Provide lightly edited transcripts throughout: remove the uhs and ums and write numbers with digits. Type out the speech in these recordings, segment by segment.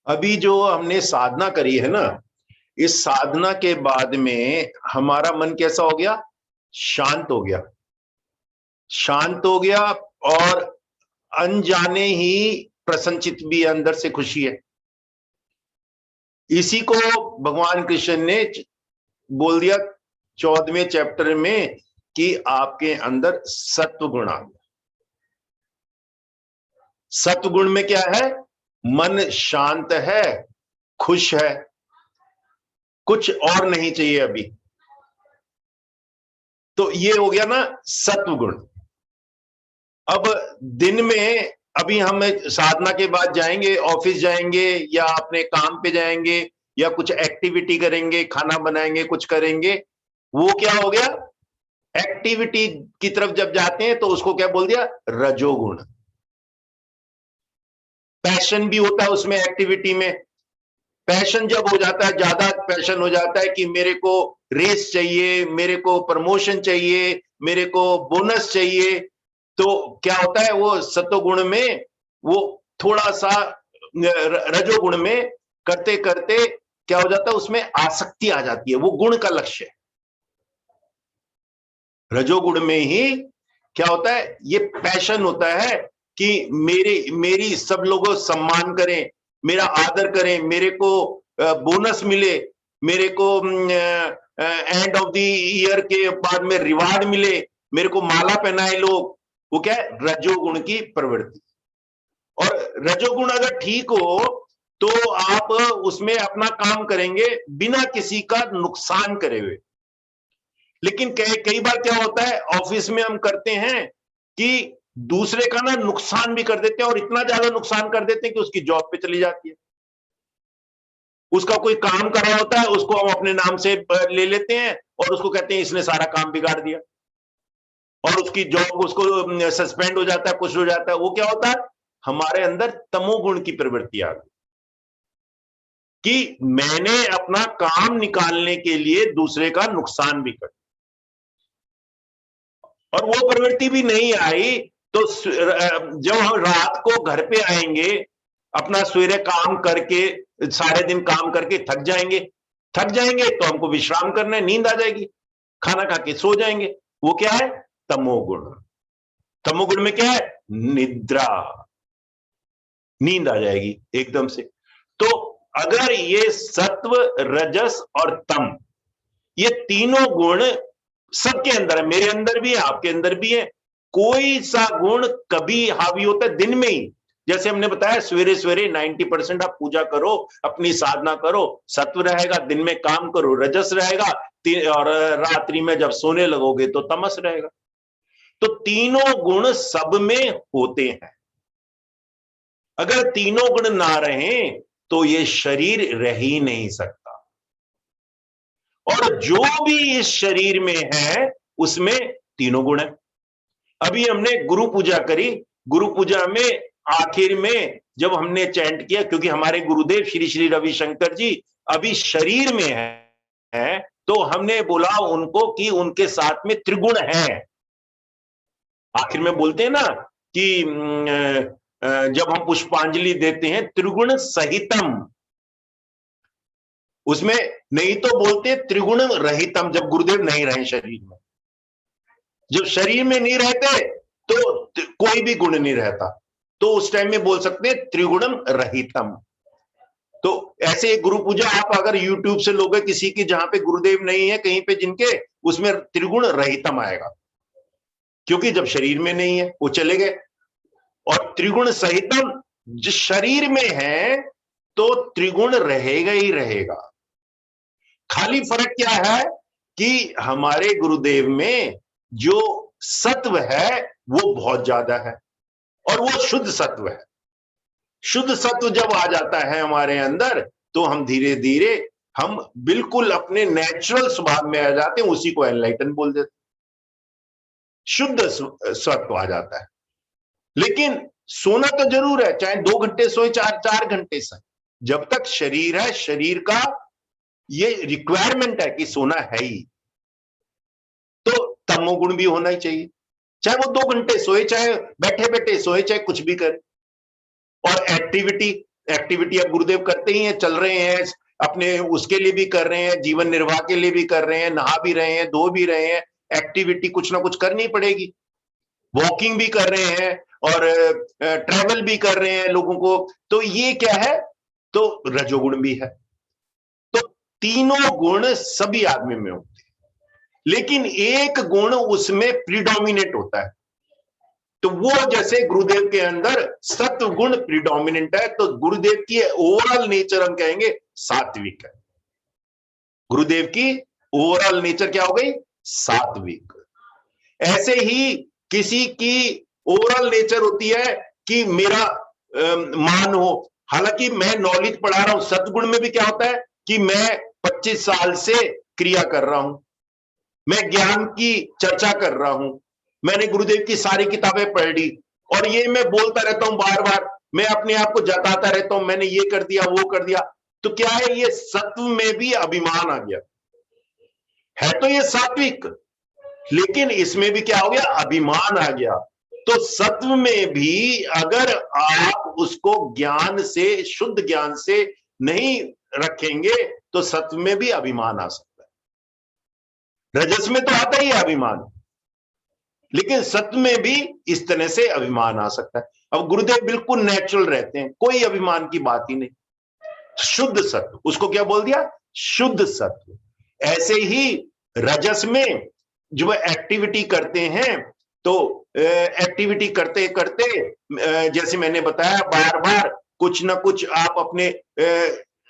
अभी जो हमने साधना करी है ना, इस साधना के बाद में हमारा मन कैसा हो गया? शांत हो गया। शांत हो गया और अनजाने ही प्रसन्नचित भी है, अंदर से खुशी है। इसी को भगवान कृष्ण ने बोल दिया 14वें चैप्टर में कि आपके अंदर सत्व गुण आ गया। सत्व गुण में क्या है? मन शांत है, खुश है, कुछ और नहीं चाहिए अभी। तो ये हो गया ना सत्व गुण। अब दिन में अभी हम साधना के बाद जाएंगे, ऑफिस जाएंगे या अपने काम पे जाएंगे या कुछ एक्टिविटी करेंगे, खाना बनाएंगे, कुछ करेंगे। वो क्या हो गया? एक्टिविटी की तरफ जब जाते हैं तो उसको क्या बोल दिया? रजोगुण। पैशन भी होता है उसमें, एक्टिविटी में। पैशन जब हो जाता है, ज्यादा पैशन हो जाता है कि मेरे को रेस चाहिए, मेरे को प्रमोशन चाहिए, मेरे को बोनस चाहिए, तो क्या होता है? वो सत्वगुण में वो थोड़ा सा रजोगुण में करते करते क्या हो जाता है? उसमें आसक्ति आ जाती है। वो गुण का लक्ष्य है। रजोगुण में ही क्या होता है? ये पैशन होता है कि मेरी सब लोग सम्मान करें, मेरा आदर करें, मेरे को बोनस मिले, मेरे को एंड ऑफ द ईयर के बाद में रिवार्ड मिले, मेरे को माला पहनाए लोग। वो क्या है? रजोगुण की प्रवृत्ति। और रजोगुण अगर ठीक हो तो आप उसमें अपना काम करेंगे बिना किसी का नुकसान करे हुए। लेकिन कई कई बार क्या होता है, ऑफिस में हम करते हैं कि दूसरे का ना नुकसान भी कर देते हैं, और इतना ज्यादा नुकसान कर देते हैं कि उसकी जॉब पे चली जाती है। उसका कोई काम कर रहा होता है, उसको हम अपने नाम से ले लेते हैं और उसको कहते हैं इसने सारा काम बिगाड़ दिया, और उसकी जॉब उसको सस्पेंड हो जाता है, कुछ हो जाता है। वो क्या होता है? हमारे अंदर तमोगुण की प्रवृत्ति आ गई कि मैंने अपना काम निकालने के लिए दूसरे का नुकसान भी कर, और वो प्रवृत्ति भी नहीं आई तो जब हम रात को घर पे आएंगे, अपना सवेरे काम करके, सारे दिन काम करके थक जाएंगे। थक जाएंगे तो हमको विश्राम करना है, नींद आ जाएगी, खाना खा के सो जाएंगे। वो क्या है? तमोगुण। तमोगुण में क्या है? निद्रा, नींद आ जाएगी एकदम से। तो अगर ये सत्व, रजस और तम, ये तीनों गुण सबके अंदर है, मेरे अंदर भी है, आपके अंदर भी है। कोई सा गुण कभी हावी होता है दिन में ही। जैसे हमने बताया, सवेरे सवेरे 90% आप पूजा करो, अपनी साधना करो, सत्व रहेगा, दिन में काम करो, रजस रहेगा, और रात्रि में जब सोने लगोगे तो तमस रहेगा। तो तीनों गुण सब में होते हैं। अगर तीनों गुण ना रहे तो ये शरीर रह ही नहीं सकता। और जो भी इस शरीर में है उसमें तीनों गुण है। अभी हमने गुरु पूजा करी। गुरु पूजा में आखिर में जब हमने चैंट किया, क्योंकि हमारे गुरुदेव श्री श्री रविशंकर जी अभी शरीर में है, तो हमने बोला उनको कि उनके साथ में त्रिगुण है। आखिर में बोलते हैं ना कि जब हम पुष्पांजलि देते हैं, त्रिगुण सहितम। उसमें नहीं तो बोलते त्रिगुण रहितम, जब गुरुदेव नहीं रहे शरीर में। जब शरीर में नहीं रहते तो कोई भी गुण नहीं रहता, तो उस टाइम में बोल सकते हैं त्रिगुणम रहितम। तो ऐसे गुरु पूजा आप अगर यूट्यूब से लोगे किसी की जहां पे गुरुदेव नहीं है कहीं पे जिनके, उसमें त्रिगुण रहितम आएगा, क्योंकि जब शरीर में नहीं है वो चले गए। और त्रिगुण सहितम जिस शरीर में है तो त्रिगुण रहेगा ही रहेगा। खाली फर्क क्या है कि हमारे गुरुदेव में जो सत्व है वो बहुत ज्यादा है, और वो शुद्ध सत्व है। शुद्ध सत्व जब आ जाता है हमारे अंदर तो हम धीरे धीरे हम बिल्कुल अपने नेचुरल स्वभाव में आ जाते हैं, उसी को एनलाइटन बोल देते। शुद्ध सत्व आ जाता है। लेकिन सोना तो जरूर है, चाहे 2 घंटे सोए, 4 4 घंटे सोए, जब तक शरीर है, शरीर का ये रिक्वायरमेंट है कि सोना है ही, तो तमोगुण भी होना ही चाहिए। चाहे वो 2 घंटे सोए, चाहे बैठे बैठे सोए, चाहे कुछ भी करे। और एक्टिविटी, एक्टिविटी अब गुरुदेव करते ही हैं, चल रहे हैं, अपने उसके लिए भी कर रहे हैं, जीवन निर्वाह के लिए भी कर रहे हैं, नहा भी रहे हैं, धो भी रहे हैं, एक्टिविटी कुछ ना कुछ करनी पड़ेगी, वॉकिंग भी कर रहे हैं और ट्रैवल भी कर रहे हैं लोगों को, तो ये क्या है, तो रजोगुण भी है। तो तीनों गुण सभी आदमी में होते हैं, लेकिन एक गुण उसमें प्रीडोमिनेट होता है, तो वो जैसे गुरुदेव के अंदर सत्व गुण प्रीडोमिनेंट है, तो गुरुदेव की ओवरऑल नेचर हम कहेंगे सात्विक है। गुरुदेव की ओवरऑल नेचर क्या हो गई, सात्विक। ऐसे ही किसी की ओवरऑल नेचर होती है कि मेरा मान हो, हालांकि मैं नॉलेज पढ़ा रहा हूं, सतगुण में भी क्या होता है कि मैं 25 साल से क्रिया कर रहा हूं, मैं ज्ञान की चर्चा कर रहा हूं, मैंने गुरुदेव की सारी किताबें पढ़ ली, और ये मैं बोलता रहता हूं बार बार, मैं अपने आप को जताता रहता हूं, मैंने ये कर दिया वो कर दिया, तो क्या है, ये सत्व में भी अभिमान आ गया है, तो ये सात्विक, लेकिन इसमें भी क्या हो गया, अभिमान आ गया। तो सत्व में भी अगर आप उसको ज्ञान से, शुद्ध ज्ञान से नहीं रखेंगे, तो सत्व में भी अभिमान आ सकता है। रजस में तो आता ही है अभिमान, लेकिन सत्व में भी इस तरह से अभिमान आ सकता है। अब गुरुदेव बिल्कुल नेचुरल रहते हैं, कोई अभिमान की बात ही नहीं, शुद्ध सत्व, उसको क्या बोल दिया, शुद्ध सत्व। ऐसे ही रजस में जो एक्टिविटी करते हैं, तो एक्टिविटी करते करते जैसे मैंने बताया बार बार, कुछ ना कुछ आप अपने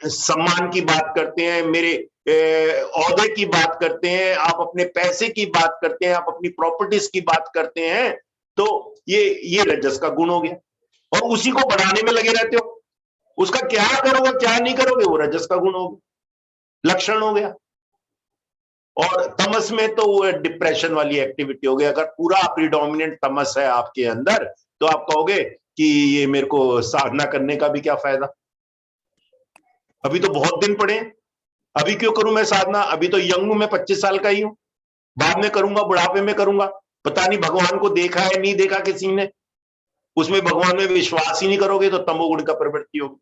सम्मान की बात करते हैं, मेरे औहदे की बात करते हैं, आप अपने पैसे की बात करते हैं, आप अपनी प्रॉपर्टीज की बात करते हैं, तो ये रजस का गुण हो गया, और उसी को बढ़ाने में लगे रहते हो, उसका क्या करोगे क्या नहीं करोगे, वो रजस का गुण हो गया, लक्षण हो गया। और तमस में तो वो डिप्रेशन वाली एक्टिविटी हो गई। अगर पूरा प्रीडोमिनेंट तमस है आपके अंदर, तो आप कहोगे कि ये मेरे को साधना करने का भी क्या फायदा, अभी तो बहुत दिन पड़े, अभी क्यों करूं मैं साधना, अभी तो यंग हूं, मैं 25 साल का ही हूं, बाद में करूंगा, बुढ़ापे में करूंगा, पता नहीं भगवान को देखा है नहीं देखा किसी ने, उसमें भगवान में विश्वास ही नहीं करोगे, तो तमोगुण का प्रवृत्ति होगी।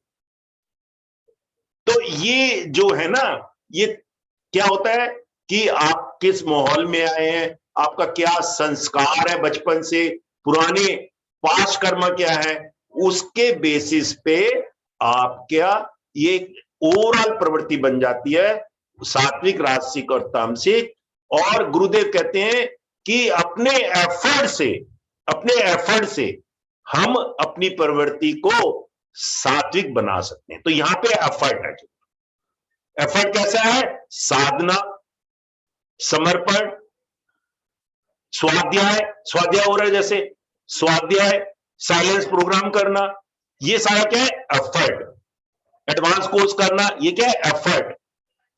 तो ये जो है ना, ये क्या होता है कि आप किस माहौल में आए हैं, आपका क्या संस्कार है बचपन से, पुराने पास कर्म क्या है, उसके बेसिस पे आप क्या, ये ओवरऑल प्रवृत्ति बन जाती है, सात्विक, राजसिक और तामसिक। और गुरुदेव कहते हैं कि अपने एफर्ट से हम अपनी प्रवृत्ति को सात्विक बना सकते हैं। तो यहां पे एफर्ट है, एफर्ट कैसा है, साधना, समर्पण, स्वाध्याय हो रहा है, जैसे स्वाध्याय, साइलेंस प्रोग्राम करना, ये सारा क्या है, एफर्ट, एडवांस कोर्स करना, ये क्या है, एफर्ट।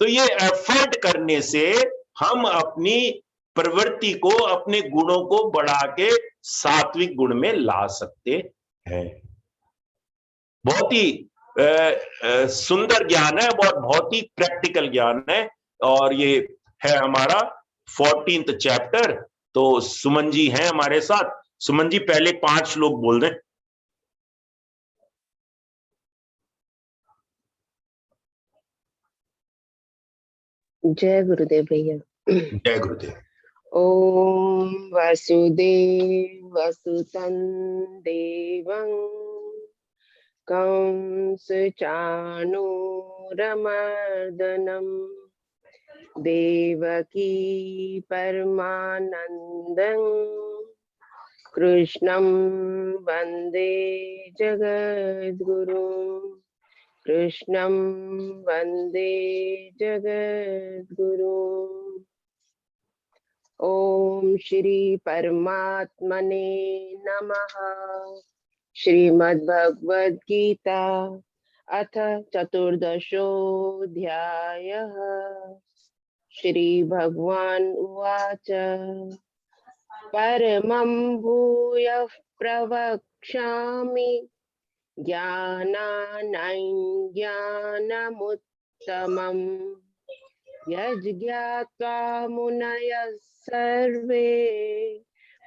तो ये एफर्ट करने से हम अपनी प्रवृत्ति को, अपने गुणों को बढ़ा के सात्विक गुण में ला सकते हैं। बहुत ही सुंदर ज्ञान है, बहुत ही प्रैक्टिकल ज्ञान है, और ये है हमारा 14th चैप्टर। तो सुमन जी हैं हमारे साथ, सुमन जी पहले 5 श्लोक बोल दें। जय गुरुदेव भैया। जय गुरुदेव। ओम वसुदेव वसुतं देवं कंस चाणूरमर्दनं देवकी परमानन्दं कृष्णं वन्दे जगद्गुरुं कृष्णं वन्दे जगद्गुरुम्। ओम श्री परमात्मने नमः। श्रीमद्भगवद गीता अथ चतुर्दशोऽध्यायः। श्री भगवान उवाच परमं भूयः प्रवक्ष्यामि ज्ञानानज्ञानमुत्तमम् यज्ञात्वा मुनयः सर्वे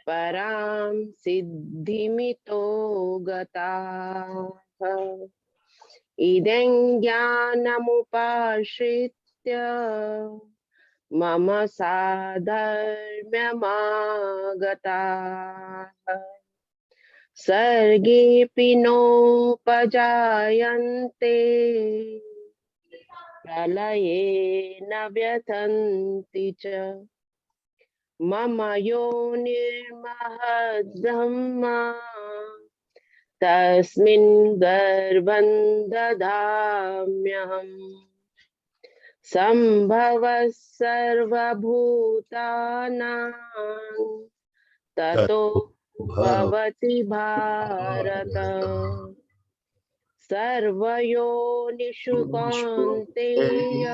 परां सिद्धिमितो गताः। इदं ज्ञानमुपाश्रित्य मम साधर्म्यमागताः सर्गेऽपि नोपजायन्ते प्रलये न व्यथन्ति च मम योनिर्महद्ब्रह्मा तस्मिन् गर्भं दधाम्यहम् सम्भवः सर्वभूतानां ततो भवति भारत सर्वयोनिषु कौन्तेय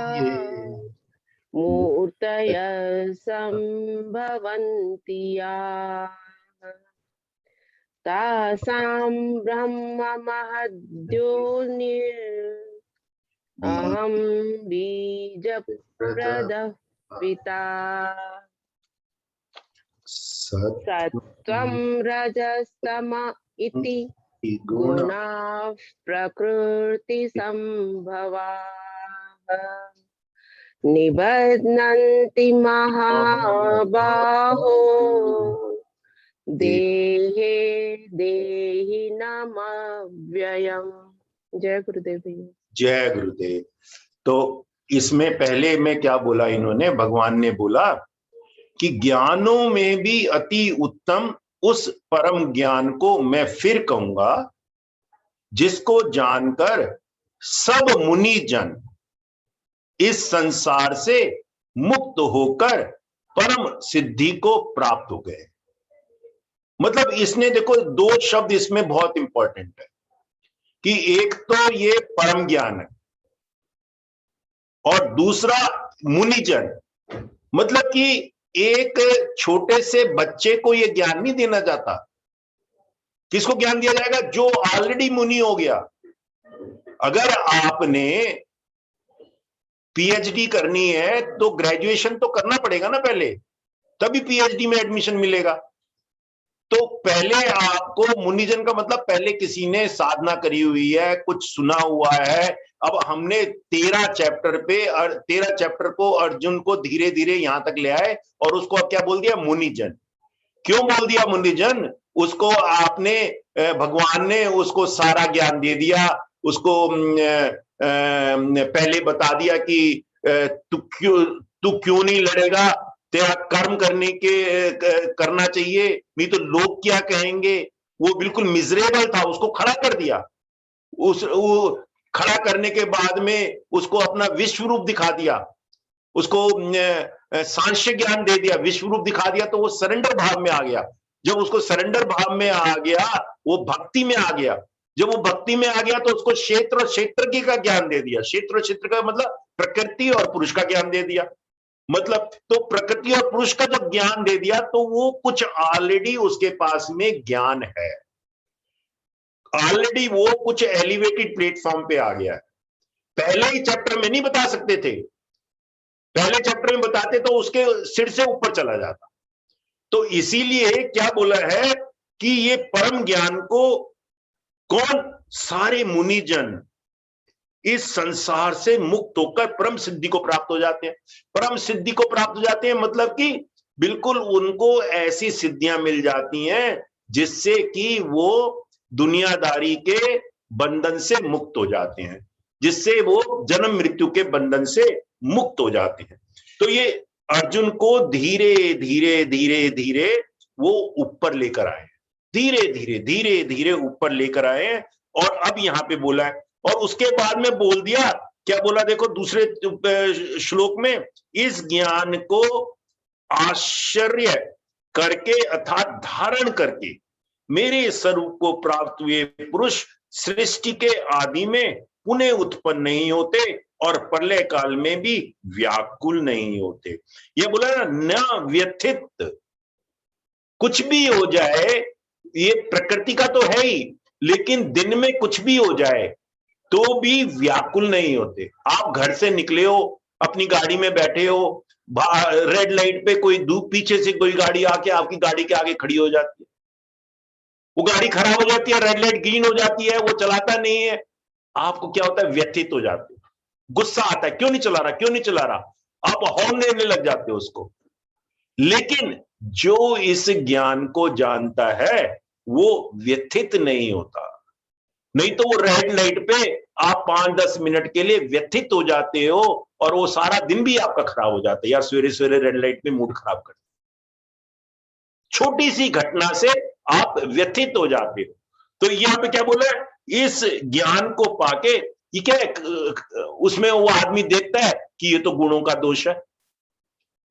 मूर्तयः सम्भवन्ति याः तासां ब्रह्ममहद्योनिरहं बीजप्रदः पिता सत्त्वं रजस्तम इति गुणाः प्रकृतिसम्भवाः निबध्नन्ति महाबाहो देहे देहिनमव्ययम्। जय गुरुदेव भैया। जय गुरुदेव। तो इसमें पहले में क्या बोला इन्होंने, भगवान ने बोला कि ज्ञानों में भी अति उत्तम उस परम ज्ञान को मैं फिर कहूंगा जिसको जानकर सब मुनि जन इस संसार से मुक्त होकर परम सिद्धि को प्राप्त हो गए। मतलब इसने देखो दो शब्द इसमें बहुत इंपॉर्टेंट है कि एक तो ये परम ज्ञान है और दूसरा मुनिजन। मतलब कि एक छोटे से बच्चे को ये ज्ञान नहीं देना चाहता। किसको ज्ञान दिया जाएगा? जो ऑलरेडी मुनि हो गया। अगर आपने पीएचडी करनी है तो ग्रेजुएशन तो करना पड़ेगा ना पहले, तभी पीएचडी में एडमिशन मिलेगा। तो पहले आपको मुनिजन का मतलब पहले किसी ने साधना करी हुई है, कुछ सुना हुआ है। अब हमने 13 चैप्टर को अर्जुन को धीरे धीरे यहां तक ले आए और उसको अब क्या बोल दिया? मुनिजन। क्यों बोल दिया मुनिजन? उसको आपने भगवान ने उसको सारा ज्ञान दे दिया। उसको पहले बता दिया कि तू क्यों नहीं लड़ेगा, तेरा कर्म करना चाहिए, नहीं तो लोग क्या कहेंगे। वो बिल्कुल मिजरेबल था, उसको खड़ा कर दिया। खड़ा करने के बाद में उसको अपना विश्व रूप दिखा दिया, उसको सांख्य ज्ञान दे दिया, विश्व रूप दिखा दिया। तो वो सरेंडर भाव में आ गया। जब उसको सरेंडर भाव में आ गया, वो भक्ति में आ गया। जब वो भक्ति में आ गया तो उसको क्षेत्र और क्षेत्रज्ञ का ज्ञान दे दिया। क्षेत्र और क्षेत्र का मतलब प्रकृति और पुरुष का ज्ञान दे दिया। मतलब तो प्रकृति और पुरुष का जब ज्ञान दे दिया तो वो कुछ ऑलरेडी उसके पास में ज्ञान है, ऑलरेडी वो कुछ एलिवेटेड प्लेटफॉर्म पे आ गया है। पहले ही चैप्टर में नहीं बता सकते थे, पहले चैप्टर में बताते तो उसके सिर से ऊपर चला जाता। तो इसीलिए क्या बोला है कि ये परम ज्ञान को कौन? सारे मुनिजन इस संसार से मुक्त होकर परम सिद्धि को प्राप्त हो जाते हैं। परम सिद्धि को प्राप्त हो जाते हैं मतलब कि बिल्कुल उनको ऐसी सिद्धियां मिल जाती हैं जिससे कि वो दुनियादारी के बंधन से मुक्त हो जाते हैं, जिससे वो जन्म मृत्यु के बंधन से मुक्त हो जाते हैं। तो ये अर्जुन को धीरे धीरे धीरे धीरे वो ऊपर लेकर आए, धीरे धीरे धीरे धीरे ऊपर लेकर आए। और अब यहां पे बोला है, और उसके बाद में बोल दिया, क्या बोला देखो दूसरे श्लोक में, इस ज्ञान को आश्चर्य करके अर्थात धारण करके मेरे स्वरूप को प्राप्त हुए पुरुष सृष्टि के आदि में पुनः उत्पन्न नहीं होते और प्रलय काल में भी व्याकुल नहीं होते। ये बोला ना, न व्यथित, कुछ भी हो जाए, ये प्रकृति का तो है ही, लेकिन दिन में कुछ भी हो जाए तो भी व्याकुल नहीं होते। आप घर से निकले हो, अपनी गाड़ी में बैठे हो, रेड लाइट पे कोई पीछे से कोई गाड़ी आके आपकी गाड़ी के आगे खड़ी हो जाती है, वो गाड़ी खराब हो जाती है, रेड लाइट ग्रीन हो जाती है, वो चलाता नहीं है, आपको क्या होता है, व्यथित हो जाते हो, गुस्सा आता है, क्यों नहीं चला रहा, क्यों नहीं चला रहा, आप हॉर्न देने लग जाते हो उसको। लेकिन जो इस ज्ञान को जानता है वो व्यथित नहीं होता। नहीं तो वो रेड लाइट पे आप 5-10 मिनट के लिए व्यथित हो जाते हो और वो सारा दिन भी आपका खराब हो जाता है। यार सवेरे सवेरे रेड लाइट में मूड खराब कर, छोटी सी घटना से आप व्यथित हो जाते हो। तो यहां पे क्या बोला है, इस ज्ञान को पाके ये क्या है, उसमें वो आदमी देखता है कि ये तो गुणों का दोष है,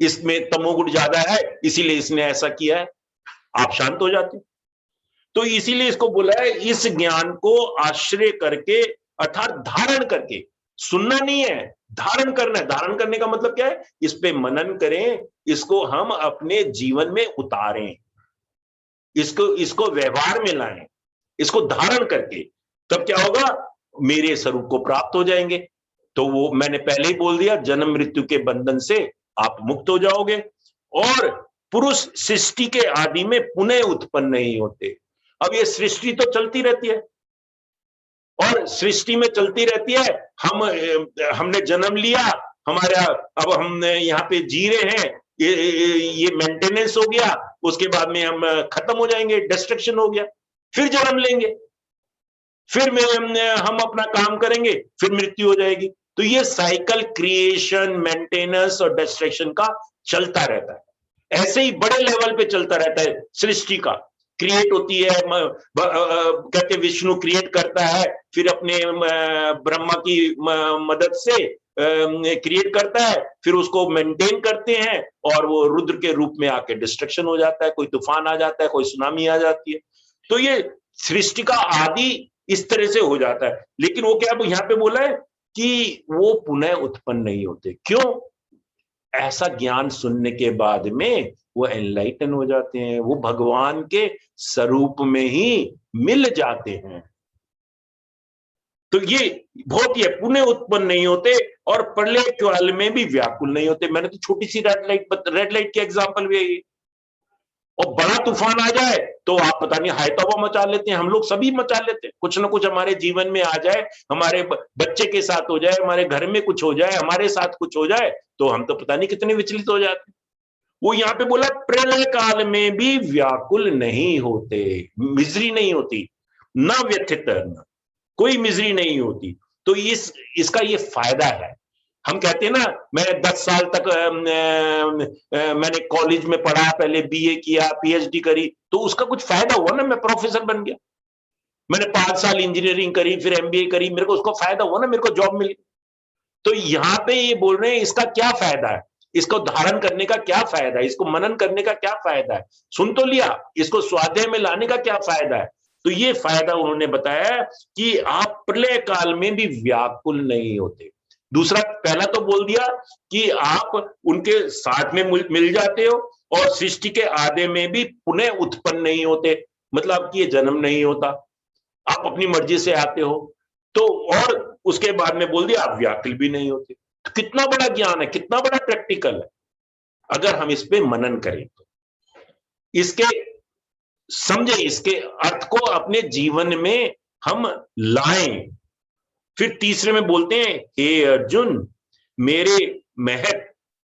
इसमें तमोगुण ज्यादा है, इसीलिए इसने ऐसा किया है, आप शांत हो जाते हो। तो इसीलिए इसको बोला है, इस ज्ञान को आश्रय करके अर्थात धारण करके, सुनना नहीं है, धारण करना है। धारण करने का मतलब क्या है, इस पे मनन करें, इसको हम अपने जीवन में उतारें, इसको इसको व्यवहार में लाएं, इसको धारण करके, तब क्या होगा, मेरे स्वरूप को प्राप्त हो जाएंगे। तो वो मैंने पहले ही बोल दिया, जन्म मृत्यु के बंधन से आप मुक्त हो जाओगे। और पुरुष सृष्टि के आदि में पुनः उत्पन्न नहीं होते। अब ये सृष्टि तो चलती रहती है और सृष्टि में चलती रहती है, हमने जन्म लिया, हमारा अब हम यहाँ पे जी रहे हैं, ये मेंटेनेंस हो गया, उसके बाद में हम खत्म हो जाएंगे, डिस्ट्रक्शन हो गया, फिर जन्म लेंगे, फिर हम अपना काम करेंगे, फिर मृत्यु हो जाएगी। तो ये साइकिल क्रिएशन, मेंटेनेंस और डिस्ट्रक्शन का चलता रहता है। ऐसे ही बड़े लेवल पे चलता रहता है, सृष्टि का क्रिएट होती है, कहते विष्णु क्रिएट करता है, फिर अपने ब्रह्मा की मदद से क्रिएट करता है, फिर उसको मेंटेन करते हैं और वो रुद्र के रूप में आके डिस्ट्रक्शन हो जाता है, कोई तूफान आ जाता है, कोई सुनामी आ जाती है। तो ये सृष्टि का आदि इस तरह से हो जाता है। लेकिन वो क्या यहाँ पे बोला है कि वो पुनः उत्पन्न नहीं होते। क्यों? ऐसा ज्ञान सुनने के बाद में वो एनलाइटन हो जाते हैं, वो भगवान के स्वरूप में ही मिल जाते हैं। तो ये बहुत ही है, पुनः उत्पन्न नहीं होते और प्रलय काल में भी व्याकुल नहीं होते। मैंने तो छोटी सी रेड लाइट की एग्जांपल भी है, और बड़ा तूफान आ जाए तो आप पता नहीं हाय तौबा मचा लेते हैं। हम लोग सभी मचा लेते हैं, कुछ ना कुछ हमारे जीवन में आ जाए, हमारे बच्चे के साथ हो जाए, हमारे घर में कुछ हो जाए, हमारे साथ कुछ हो जाए, तो हम तो पता नहीं कितने विचलित हो जाते हैं। वो यहाँ पे बोला प्रलय काल में भी व्याकुल नहीं होते, मिजरी नहीं होती, ना व्यथित, कोई मिजरी नहीं होती। तो इसका ये फायदा है। हम कहते हैं ना, मैं 10 साल तक मैंने कॉलेज में पढ़ा, पहले बीए किया, पीएचडी करी, तो उसका कुछ फायदा हुआ ना, मैं प्रोफेसर बन गया। मैंने 5 साल इंजीनियरिंग करी, फिर एमबीए करी, मेरे को उसका फायदा हुआ ना, मेरे को जॉब मिली। तो यहाँ पे ये बोल रहे हैं, इसका क्या फायदा है, इसको धारण करने का क्या फायदा है, इसको मनन करने का क्या फायदा है, सुन तो लिया, इसको स्वाध्याय में लाने का क्या फायदा है। तो ये फायदा उन्होंने बताया कि आप प्रलय काल में भी व्याकुल नहीं होते। दूसरा, पहला तो बोल दिया कि आप उनके साथ में मिल जाते हो, और सृष्टि के आधे में भी पुनः उत्पन्न नहीं होते, मतलब कि ये जन्म नहीं होता, आप अपनी मर्जी से आते हो। तो और उसके बाद में बोल दिया आप व्याकुल भी नहीं होते। तो कितना बड़ा ज्ञान है, कितना बड़ा प्रैक्टिकल है, अगर हम इस पे मनन करें तो, इसके समझे, इसके अर्थ को अपने जीवन में हम लाएं। फिर तीसरे में बोलते हैं, हे अर्जुन, मेरे महत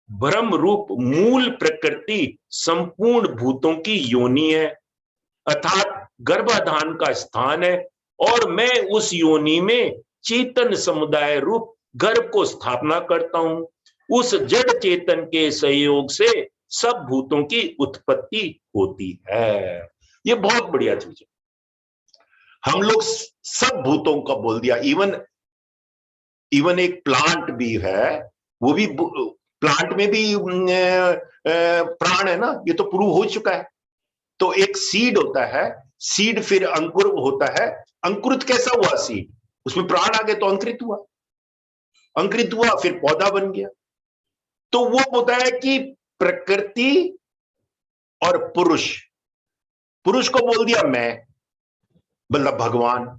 ब्रह्म रूप मूल प्रकृति संपूर्ण भूतों की योनि है, अर्थात गर्भाधान का स्थान है, और मैं उस योनि में चेतन समुदाय रूप गर्भ को स्थापना करता हूं। उस जड़ चेतन के सहयोग से सब भूतों की उत्पत्ति होती है। ये बहुत बढ़िया चीज है। हम लोग सब भूतों का बोल दिया, इवन एक प्लांट भी है, वो भी, प्लांट में भी प्राण है ना, ये तो प्रूव हो चुका है। तो एक सीड होता है, सीड फिर अंकुर होता है, अंकुरित कैसा हुआ सीड, उसमें प्राण आ गए तो अंकुरित हुआ, अंकुरित हुआ फिर पौधा बन गया। तो वो होता है कि प्रकृति और पुरुष, पुरुष को बोल दिया मैं, मतलब भगवान।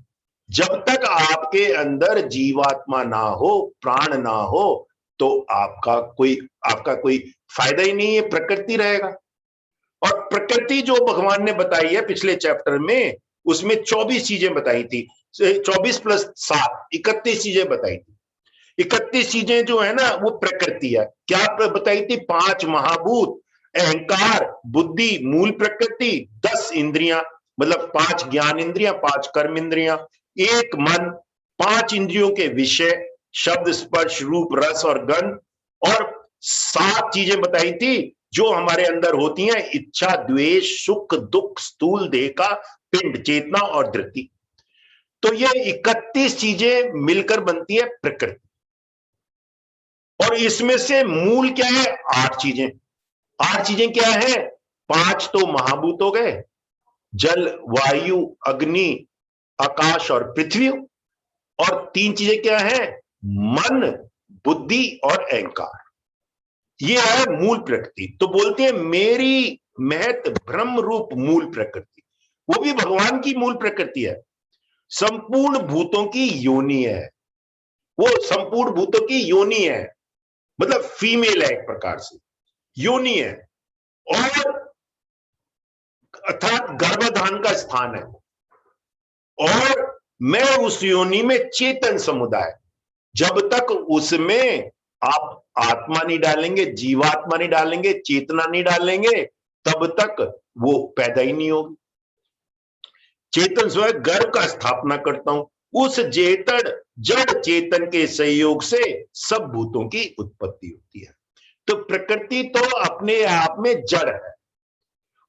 जब तक आपके अंदर जीवात्मा ना हो, प्राण ना हो, तो आपका कोई फायदा ही नहीं है, प्रकृति रहेगा। और प्रकृति जो भगवान ने बताई है पिछले चैप्टर में, उसमें 24 चीजें बताई थी। 24 प्लस 7 31 चीजें बताई थी। 31 चीजें जो है ना वो प्रकृति है। क्या बताई थी? 5 महाभूत, अहंकार, बुद्धि, मूल प्रकृति, 10 इंद्रियां, मतलब 5 ज्ञान इंद्रियां, 5 कर्म इंद्रियां, 1 मन, 5 इंद्रियों के विषय, शब्द, स्पर्श, रूप, रस और गंध, और 7 चीजें बताई थी जो हमारे अंदर होती हैं: इच्छा, द्वेष, सुख, दुख, स्थूल देह का पिंड, चेतना और धृति। तो ये 31 चीजें मिलकर बनती है प्रकृति। और इसमें से मूल क्या है? 8 चीजें। 8 चीजें क्या है? 5 तो महाभूत हो गए, जल, वायु, अग्नि, आकाश और पृथ्वी, और 3 चीजें क्या है? मन, बुद्धि और अहंकार। ये है मूल प्रकृति। तो बोलते हैं मेरी महत ब्रह्म रूप मूल प्रकृति, वो भी भगवान की मूल प्रकृति है, संपूर्ण भूतों की योनि है। वो संपूर्ण भूतों की योनि है, मतलब फीमेल है, एक प्रकार से योनि है, और अर्थात गर्भाधान का स्थान है। और मैं उस योनि में चेतन समुदाय, जब तक उसमें आप आत्मा नहीं डालेंगे, जीवात्मा नहीं डालेंगे, चेतना नहीं डालेंगे, तब तक वो पैदा ही नहीं होगी। चेतन स्वयं गर्भ का स्थापना करता हूं, उस चेतन जड़ चेतन के सहयोग से सब भूतों की उत्पत्ति होती है। तो प्रकृति तो अपने आप में जड़ है,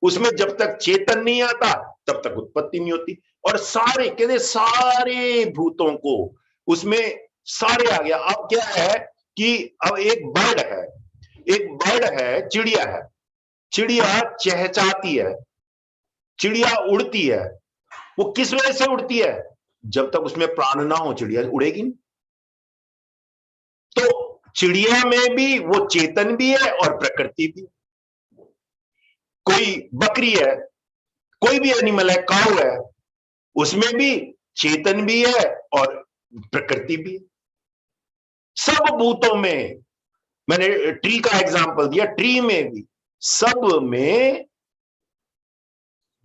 उसमें जब तक चेतन नहीं आता तब तक उत्पत्ति नहीं होती। और सारे कहते सारे भूतों को उसमें सारे आ गया। अब क्या है कि अब एक बर्ड है, चिड़िया है, चिड़िया चहचहाती है, चिड़िया उड़ती है। वो किस वजह से उड़ती है? जब तक उसमें प्राण ना हो चिड़िया उड़ेगी नहीं। तो चिड़िया में भी वो चेतन भी है और प्रकृति भी। कोई बकरी है, कोई भी एनिमल है, काऊ है, उसमें भी चेतन भी है और प्रकृति भी है। सब भूतों में, मैंने ट्री का एग्जांपल दिया, ट्री में भी सब में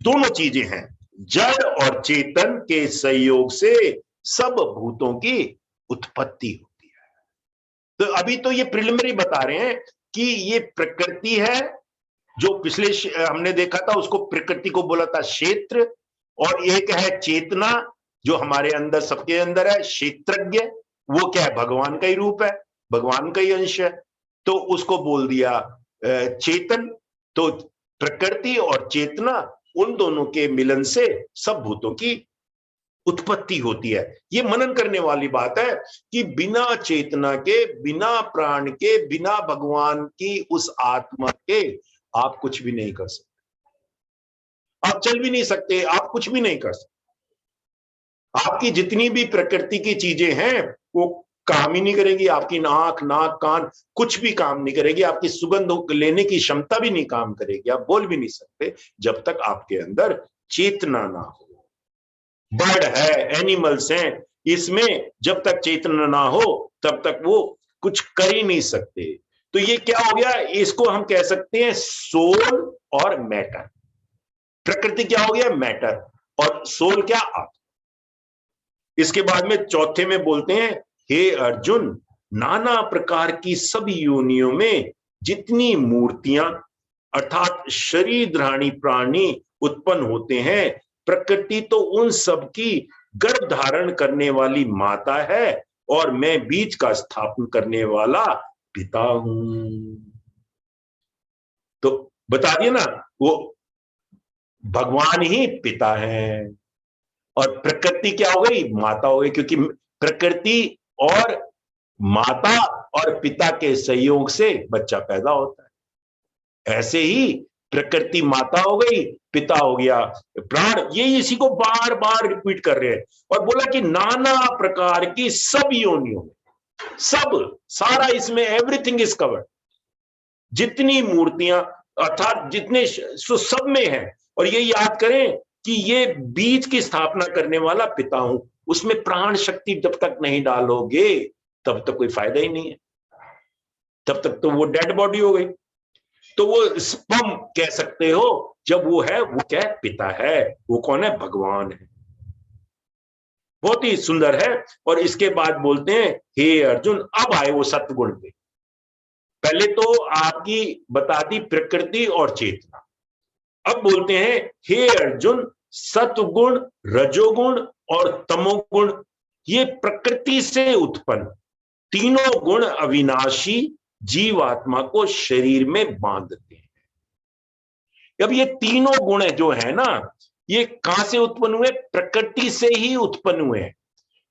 दोनों चीजें हैं, जड़ और चेतन के सहयोग से सब भूतों की उत्पत्ति होती है। तो अभी तो ये प्रिलिमिनरी बता रहे हैं कि ये प्रकृति है, जो पिछले हमने देखा था उसको प्रकृति को बोला था क्षेत्र, और एक है चेतना जो हमारे अंदर सबके अंदर है, क्षेत्रज्ञ, वो क्या है? भगवान का ही रूप है, भगवान का ही अंश है, तो उसको बोल दिया चेतन। तो प्रकृति और चेतना, उन दोनों के मिलन से सब भूतों की उत्पत्ति होती है। ये मनन करने वाली बात है कि बिना चेतना के, बिना प्राण के, बिना भगवान की उस आत्मा के आप कुछ भी नहीं कर सकते, आप चल भी नहीं सकते, आप कुछ भी नहीं कर सकते। आपकी जितनी भी प्रकृति की चीजें हैं वो काम ही नहीं करेगी, आपकी आंख, नाक, कान कुछ भी काम नहीं करेगी, आपकी सुगंध लेने की क्षमता भी नहीं काम करेगी, आप बोल भी नहीं सकते जब तक आपके अंदर चेतना ना हो। बर्ड है, एनिमल्स हैं, इसमें जब तक चेतना ना हो तब तक वो कुछ कर ही नहीं सकते। तो ये क्या हो गया? इसको हम कह सकते हैं सोल और मैटर। प्रकृति क्या हो गया? मैटर, और सोल क्या? आत्मा। इसके बाद में चौथे में बोलते हैं, हे अर्जुन, नाना प्रकार की सभी योनियों में जितनी मूर्तियां अर्थात शरीर धारी प्राणी उत्पन्न होते हैं, प्रकृति तो उन सब की गर्भ धारण करने वाली माता है, और मैं बीज का स्थापन करने वाला पिता हूं। तो बता दिया ना, वो भगवान ही पिता है और प्रकृति क्या हो गई? माता हो गई, क्योंकि प्रकृति और माता और पिता के सहयोग से बच्चा पैदा होता है। ऐसे ही प्रकृति माता हो गई, पिता हो गया प्राण। ये इसी को बार बार रिपीट कर रहे हैं, और बोला कि नाना प्रकार की सब योनियों में, सब सारा इसमें एवरीथिंग इज कवर्ड, जितनी मूर्तियां अर्थात जितने सब में है। और ये याद करें कि ये बीज की स्थापना करने वाला पिता हूं, उसमें प्राण शक्ति जब तक नहीं डालोगे तब तक कोई फायदा ही नहीं है, तब तक तो वो डेड बॉडी हो गई। तो वो स्पर्म कह सकते हो जब वो है, वो क्या है? पिता है। वो कौन है? भगवान है। बहुत ही सुंदर है। और इसके बाद बोलते हैं हे अर्जुन, अब आए वो सत्वगुण पे। पहले तो आपकी बता दी प्रकृति और चेतना, अब बोलते हैं हे अर्जुन, सत्वगुण, रजोगुण और तमोगुण ये प्रकृति से उत्पन्न तीनों गुण अविनाशी जीवात्मा को शरीर में बांधते हैं। अब ये तीनों गुण जो है ना, ये कहां से उत्पन्न हुए? प्रकृति से ही उत्पन्न हुए हैं।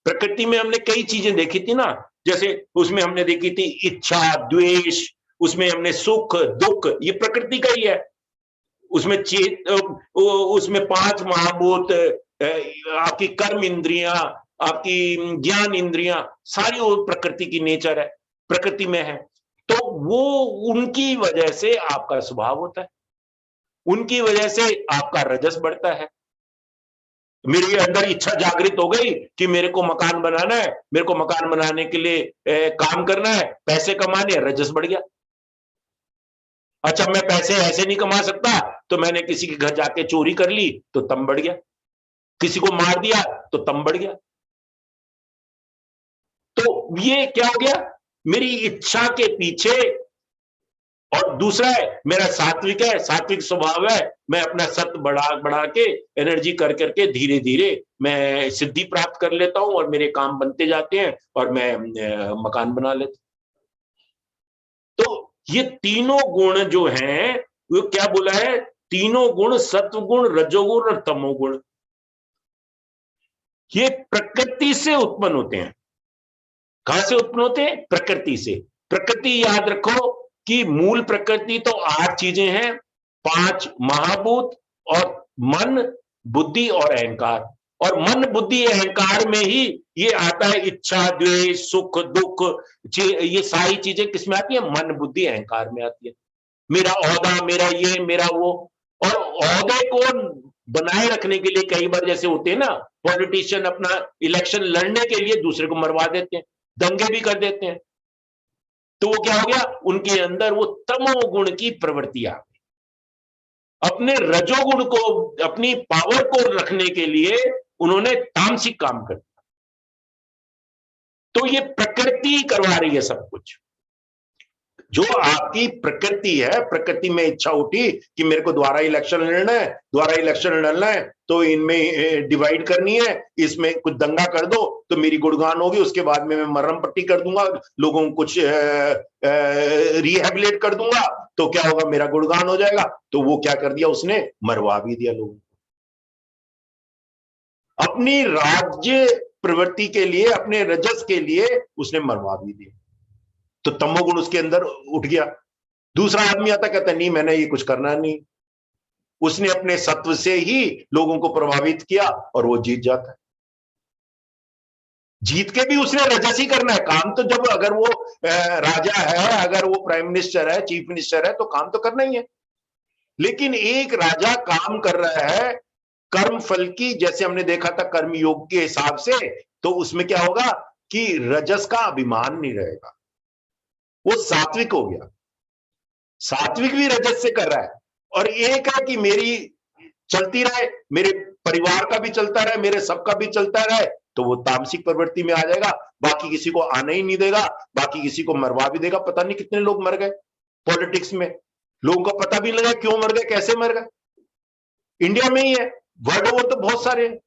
प्रकृति में हमने कई चीजें देखी थी ना, जैसे उसमें हमने देखी थी इच्छा, द्वेष, उसमें हमने सुख, दुख, ये प्रकृति का ही है। उसमें उसमें 5 महाभूत, आपकी कर्म इंद्रियां, आपकी ज्ञान इंद्रियां, सारी वो प्रकृति की नेचर है, प्रकृति में है। तो वो उनकी वजह से आपका स्वभाव होता है, उनकी वजह से आपका रजस बढ़ता है। मेरे अंदर इच्छा जागृत हो गई कि मेरे को मकान बनाना है, मेरे को मकान बनाने के लिए काम करना है, पैसे कमाने, रजस बढ़ गया। अच्छा, मैं पैसे ऐसे नहीं कमा सकता, तो मैंने किसी के घर जाके चोरी कर ली, तो तम बढ़ गया। किसी को मार दिया तो तम बढ़ गया। तो ये क्या हो गया? मेरी इच्छा के पीछे। और दूसरा है मेरा सात्विक है, सात्विक स्वभाव है, मैं अपना सत्य बढ़ा बढ़ा के एनर्जी कर करके धीरे धीरे मैं सिद्धि प्राप्त कर लेता हूं और मेरे काम बनते जाते हैं और मैं मकान बना लेता हूं। तो ये तीनों गुण जो हैं, वो क्या बोला है? तीनों गुण, सत्वगुण, रजोगुण और तमोगुण, ये प्रकृति से उत्पन्न होते हैं। कहां से उत्पन्न होते हैं? प्रकृति से। प्रकृति याद रखो कि मूल प्रकृति तो 8 चीजें हैं, 5 महाभूत और मन, बुद्धि और अहंकार। और मन, बुद्धि, अहंकार में ही ये आता है इच्छा, द्वेष, सुख, दुख, ये सारी चीजें किसमें आती है? मन, बुद्धि, अहंकार में आती है। मेरा ओहदा, मेरा ये, मेरा वो। और ओहदे को बनाए रखने के लिए कई बार जैसे होते हैं ना, पॉलिटिशियन अपना इलेक्शन लड़ने के लिए दूसरे को मरवा देते हैं, दंगे भी कर देते हैं। तो वो क्या हो गया? उनके अंदर वो तमोगुण की प्रवृत्ति आ गई। अपने रजोगुण को, अपनी पावर को रखने के लिए उन्होंने तामसिक काम कर दिया। तो ये प्रकृति करवा रही है सब कुछ। जो आपकी प्रकृति है, प्रकृति में इच्छा उठी कि मेरे को दोबारा इलेक्शन लड़ना है, दोबारा इलेक्शन लड़ना है, तो इनमें डिवाइड करनी है, इसमें कुछ दंगा कर दो तो मेरी गुणगान होगी, उसके बाद में मैं मरहम पट्टी कर दूंगा, लोगों को कुछ रिहेबिलिट कर दूंगा, तो क्या होगा? मेरा गुणगान हो जाएगा। तो वो क्या कर दिया उसने? मरवा भी दिया लोगों को। अपनी राज्य प्रवृत्ति के लिए, अपने रजस के लिए उसने मरवा भी दिया। तो तमोगुण उसके अंदर उठ गया। दूसरा आदमी आता, कहता नहीं, मैंने ये कुछ करना नहीं। उसने अपने सत्व से ही लोगों को प्रभावित किया और वो जीत जाता है। जीत के भी उसने रजस ही करना है काम। तो जब अगर वो राजा है, अगर वो प्राइम मिनिस्टर है, चीफ मिनिस्टर है, तो काम तो करना ही है। लेकिन एक राजा काम कर रहा है कर्म फल की, जैसे हमने देखा था कर्म योग के हिसाब से, तो उसमें क्या होगा कि रजस का अभिमान नहीं रहेगा, वो सात्विक हो गया। सात्विक भी रजस से कर रहा है। और एक है कि मेरी चलती रहे, मेरे परिवार का भी चलता रहे, मेरे सबका भी चलता रहे, तो वो तामसिक प्रवृत्ति में आ जाएगा। बाकी किसी को आने ही नहीं देगा, बाकी किसी को मरवा भी देगा। पता नहीं कितने लोग मर गए पॉलिटिक्स में, लोगों को पता भी लगा क्यों मर गए, कैसे मर गए। इंडिया में ही है, वर्ल्ड ओवर तो बहुत सारे हैं।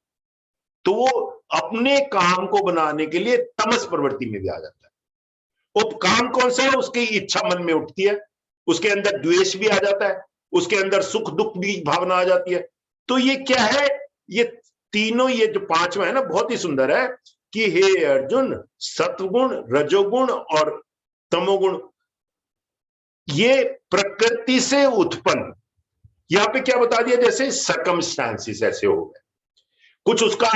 तो वो अपने काम को बनाने के लिए तमस प्रवृत्ति में भी आ जाता है। वो काम कौन सा है? उसकी इच्छा मन में उठती है, उसके अंदर द्वेष भी आ जाता है, उसके अंदर सुख दुख भी भावना आ जाती है। तो ये क्या है? ये तीनों, ये जो पांचवा है ना, बहुत ही सुंदर है कि हे अर्जुन, सत्वगुण, रजोगुण और तमोगुण ये प्रकृति से उत्पन्न। यहां पे क्या बता दिया? जैसे सर्कमस्टांसिस ऐसे हो गए, कुछ उसका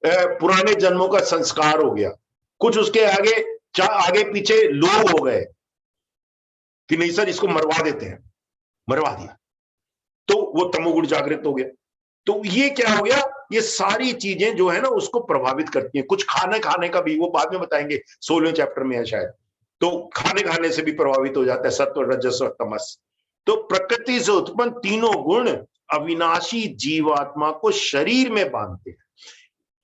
पुराने जन्मों का संस्कार हो गया, कुछ उसके आगे पीछे लोग हो गए कि नहीं सर इसको मरवा देते हैं, मरवा दिया, तो वो तमोगुण जागृत हो गया। तो ये क्या हो गया? ये सारी चीजें जो है ना उसको प्रभावित करती हैं। कुछ खाने का भी, वो बाद में बताएंगे, 16वें चैप्टर में है शायद। तो खाने से भी प्रभावित हो जाता है सत्व, रजस और तमस। तो प्रकृति से उत्पन्न तीनों गुण अविनाशी जीवात्मा को शरीर में बांधते हैं।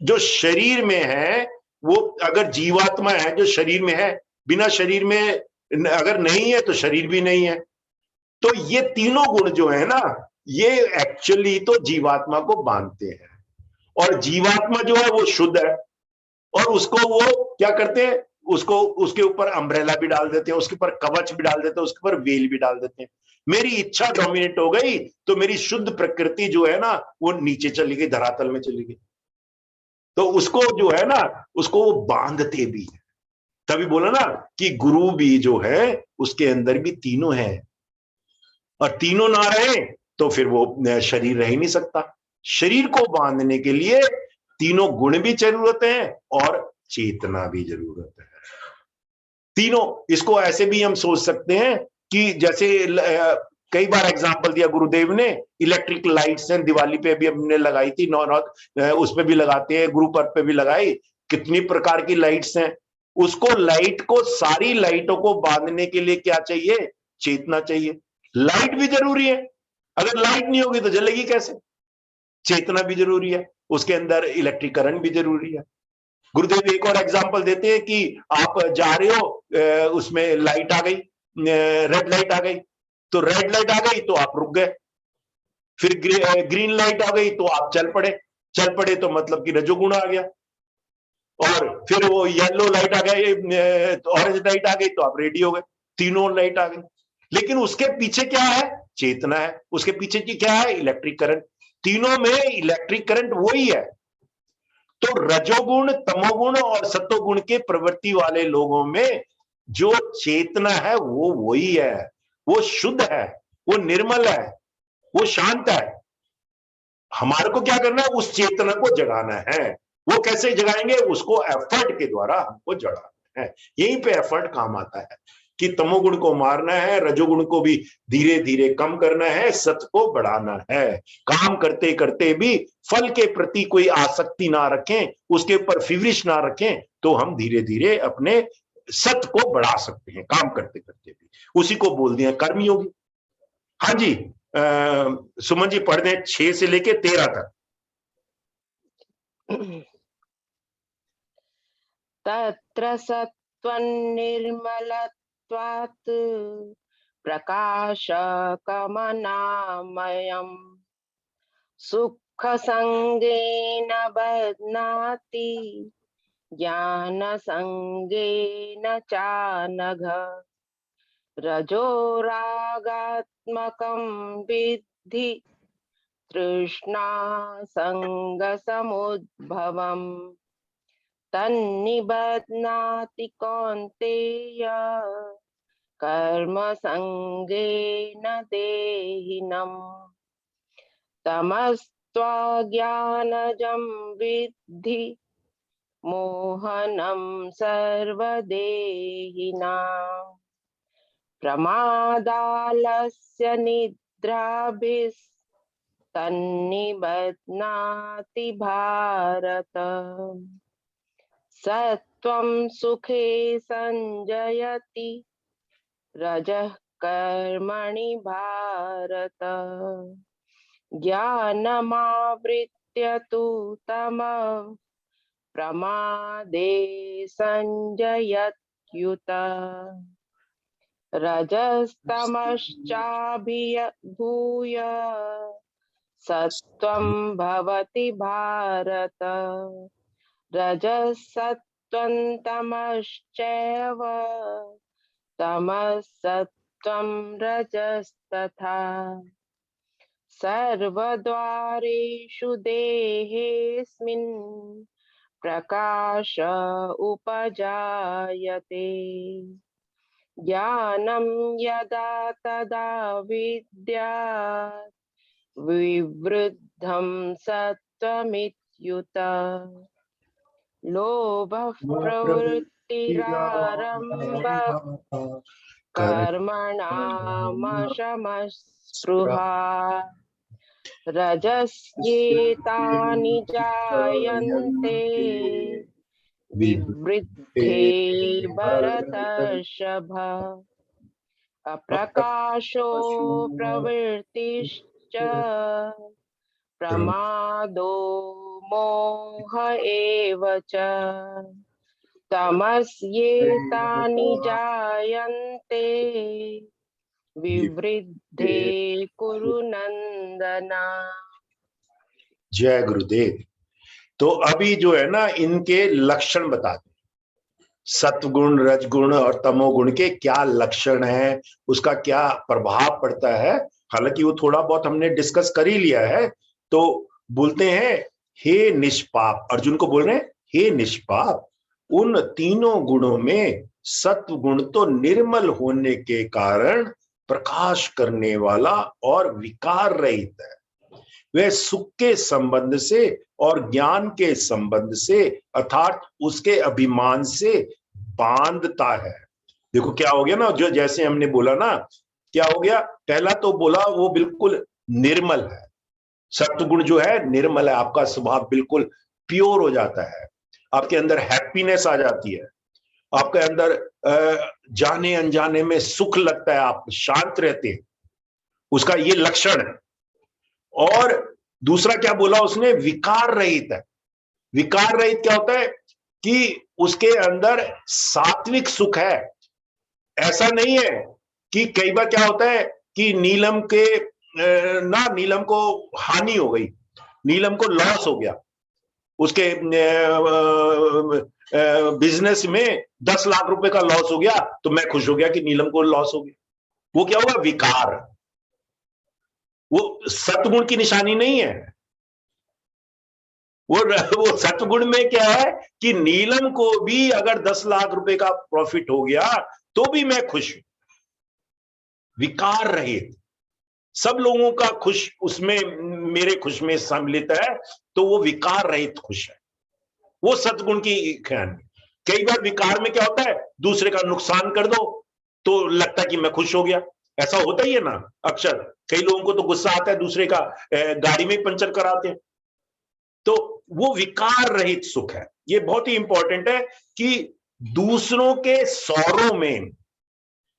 जो शरीर में है वो अगर जीवात्मा है जो शरीर में है, बिना शरीर में अगर नहीं है तो शरीर भी नहीं है। तो ये तीनों गुण जो है ना, ये एक्चुअली तो जीवात्मा को बांधते हैं, और जीवात्मा जो है वो शुद्ध है, और उसको वो क्या करते हैं, उसको उसके ऊपर अम्ब्रेला भी डाल देते हैं, उसके ऊपर कवच भी डाल देते हैं, उसके ऊपर वेल भी डाल देते हैं। मेरी इच्छा डोमिनेट हो गई तो मेरी शुद्ध प्रकृति जो है ना वो नीचे चली गई, धरातल में चली गई। तो उसको जो है ना, उसको वो बांधते भी है। तभी बोला ना कि गुरु भी जो है उसके अंदर भी तीनों है, और तीनों ना रहे तो फिर वो शरीर रह ही नहीं सकता। शरीर को बांधने के लिए तीनों गुण भी जरूरत है और चेतना भी जरूरत है। तीनों, इसको ऐसे भी हम सोच सकते हैं कि जैसे कई बार एग्जांपल दिया गुरुदेव ने, इलेक्ट्रिक लाइट्स हैं, दिवाली पे भी हमने लगाई थी, नौ उस पे भी लगाते हैं, गुरु पर्व पे भी लगाई, कितनी प्रकार की लाइट्स हैं। उसको लाइट को, सारी लाइटों को बांधने के लिए क्या चाहिए? चेतना चाहिए। लाइट भी जरूरी है, अगर लाइट नहीं होगी तो जलेगी कैसे? चेतना भी जरूरी है, उसके अंदर इलेक्ट्रिक करंट भी जरूरी है। गुरुदेव एक और एग्जांपल देते हैं कि आप जा रहे हो, उसमें लाइट आ गई, रेड लाइट आ गई, तो रेड लाइट आ गई तो आप रुक गए, फिर ग्रीन लाइट आ गई तो आप चल पड़े तो मतलब कि रजोगुण आ गया, और फिर वो येलो लाइट आ गई, ऑरेंज लाइट आ गई तो आप रेडी हो गए, तीनों लाइट आ गई। लेकिन उसके पीछे क्या है? चेतना है। उसके पीछे की क्या है? Electric current. तीनों में इलेक्ट्रिक करंट वही है। तो रजोगुण, तमोगुण और सत्वगुण के प्रवृत्ति वाले लोगों में जो चेतना है वो वही है, वो शुद्ध है, वो निर्मल है, वो शांत है। हमारे को क्या करना है? उस चेतना को जगाना है। वो कैसे जगाएंगे? उसको एफर्ट के द्वारा हमको जगाना है। यहीं पे एफर्ट काम आता है कि तमोगुण को मारना है, रजोगुण को भी धीरे धीरे कम करना है, सत्य को बढ़ाना है। काम करते करते भी फल के प्रति कोई आसक्ति ना रखें, उसके ऊपर फिवरिश ना रखें, तो हम धीरे धीरे अपने सत्य को बढ़ा सकते हैं, काम करते करते भी। उसी को बोल दिया कर्मयोगी। हाँ जी, सुमन जी पढ़ दें 6 से लेके 13 तक। तत्र सत्त्वन्निर्मलत्वात् प्रकाशकमनामयम् सुखसङ्गेन बध्नाति ज्ञानसङ्गेन चानघ रजोरागात्मकं विद्धि तृष्णासङ्गसमुद्भवम् तन्निबध्नाति कौन्तेय कर्मसङ्गेन देहिनम् तमस्त्वाज्ञानजं विद्धि मोहनं सर्वदेहिनां प्रमादालस्य निद्राभिस्तन्निबध्नाति भारत सत्वं सुखे संजयति रजः कर्मणि भारत ज्ञानमावृत्य तु तमः प्रमादे संजयत्युत रजस्तमश्चाभिभूय सत्वं भवति भारत रजसत्वं तमश्चैव तमसत्वं रजस्तथा सर्वद्वारेषु देहेऽस्मिन् प्रकाश उपजायते ज्ञानं यदा तदा विद्यात् विवृद्धं सत्त्वमित्युत लोभः प्रवृत्तिरारम्भः कर्मणामशमस्पृहा रजस्येतानि जायन्ते विवृद्धे भरतर्षभ अप्रकाशो प्रवृत्तिश्च प्रमादो मोह एव च तमस्येतानि जायन्ते विवृद्धे कुरु नन्दन। जय गुरुदेव। तो अभी जो है ना, इनके लक्षण बताते, सत्वगुण, रजगुण और तमोगुण के क्या लक्षण है, उसका क्या प्रभाव पड़ता है। हालांकि वो थोड़ा बहुत हमने डिस्कस कर ही लिया है। तो बोलते हैं, हे निष्पाप, अर्जुन को बोल रहे हैं, हे निष्पाप, उन तीनों गुणों में सत्व गुण तो निर्मल होने के कारण प्रकाश करने वाला और विकार रहित है। वह सुख के संबंध से और ज्ञान के संबंध से अर्थात उसके अभिमान से बांधता है। देखो क्या हो गया ना, जो जैसे हमने बोला ना, क्या हो गया, पहला तो बोला वो बिल्कुल निर्मल है। सत्वगुण जो है निर्मल है, आपका स्वभाव बिल्कुल प्योर हो जाता है, आपके अंदर हैप्पीनेस आ जाती है, आपके अंदर जाने अनजाने में सुख लगता है, आप शांत रहते हैं, उसका ये लक्षण है। और दूसरा क्या बोला उसने, विकार रहित है। विकार रहित क्या होता है कि उसके अंदर सात्विक सुख है। ऐसा नहीं है कि कई बार क्या होता है कि नीलम को हानि हो गई, नीलम को लॉस हो गया, उसके बिजनेस में 10 लाख रुपए का लॉस हो गया, तो मैं खुश हो गया कि नीलम को लॉस हो गया। वो क्या होगा, विकार। वो सत्गुण की निशानी नहीं है। वो सत्गुण में क्या है कि नीलम को भी अगर 10 लाख रुपए का प्रॉफिट हो गया तो भी मैं खुश हूं। विकार रहित, सब लोगों का खुश उसमें मेरे खुश में सम्मिलित है, तो वो विकार रहित खुश है, वो सत्गुण की ख्यान। कई बार विकार में क्या होता है, दूसरे का नुकसान कर दो तो लगता है कि मैं खुश हो गया। ऐसा होता ही है ना अक्सर। कई लोगों को तो गुस्सा आता है, दूसरे का गाड़ी में पंचर कराते हैं। तो वो विकार रहित सुख है। ये बहुत ही इंपॉर्टेंट है कि दूसरों के सौरों में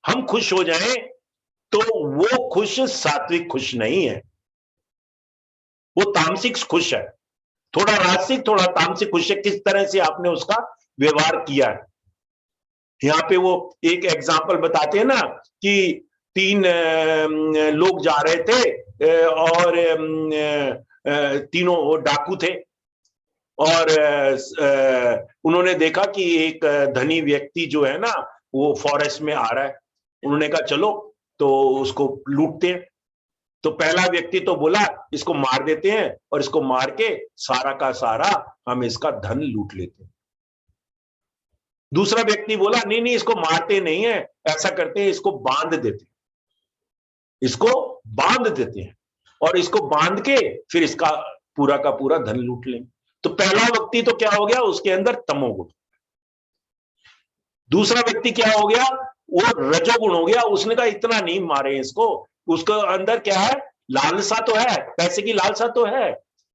हम खुश हो जाएं, तो वो खुश सात्विक खुश नहीं है, वो तामसिक खुश है, थोड़ा राजसिक थोड़ा तामसिक खुश है। किस तरह से आपने उसका व्यवहार किया है। यहां पे वो एक एग्जाम्पल बताते हैं ना कि 3 लोग जा रहे थे और तीनों डाकू थे, और उन्होंने देखा कि एक धनी व्यक्ति जो है ना वो फॉरेस्ट में आ रहा है। उन्होंने कहा चलो तो उसको लूटते हैं। तो पहला व्यक्ति तो बोला इसको मार देते हैं और इसको मार के सारा का सारा हम इसका धन लूट लेते हैं। दूसरा व्यक्ति बोला नहीं नहीं, इसको मारते नहीं है, ऐसा करते हैं इसको बांध देते हैं, इसको बांध देते हैं और इसको बांध के फिर इसका पूरा का पूरा धन लूट लेंगे। तो पहला व्यक्ति तो क्या हो गया, उसके अंदर तमोगुण। दूसरा व्यक्ति क्या हो गया, वो रजोगुण हो गया। उसने कहा इतना नहीं मारे इसको, उसके अंदर क्या है, लालसा तो है, पैसे की लालसा तो है।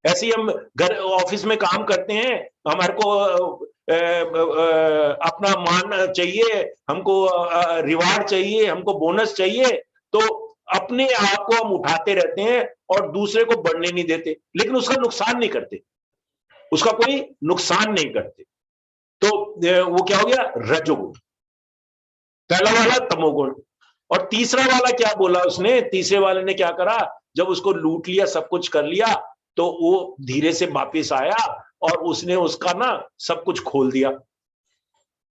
ऐसे ही हम घर ऑफिस में काम करते हैं, हमारे को अपना मान चाहिए, हमको रिवार्ड चाहिए, हमको बोनस चाहिए, तो अपने आप को हम उठाते रहते हैं और दूसरे को बढ़ने नहीं देते, लेकिन उसका नुकसान नहीं करते, उसका कोई नुकसान नहीं करते। तो वो क्या हो गया, रजोगुण। पहला वाला तमोगुण। और तीसरा वाला क्या बोला उसने, तीसरे वाले ने क्या करा, जब उसको लूट लिया, सब कुछ कर लिया, तो वो धीरे से वापिस आया और उसने उसका ना सब कुछ खोल दिया,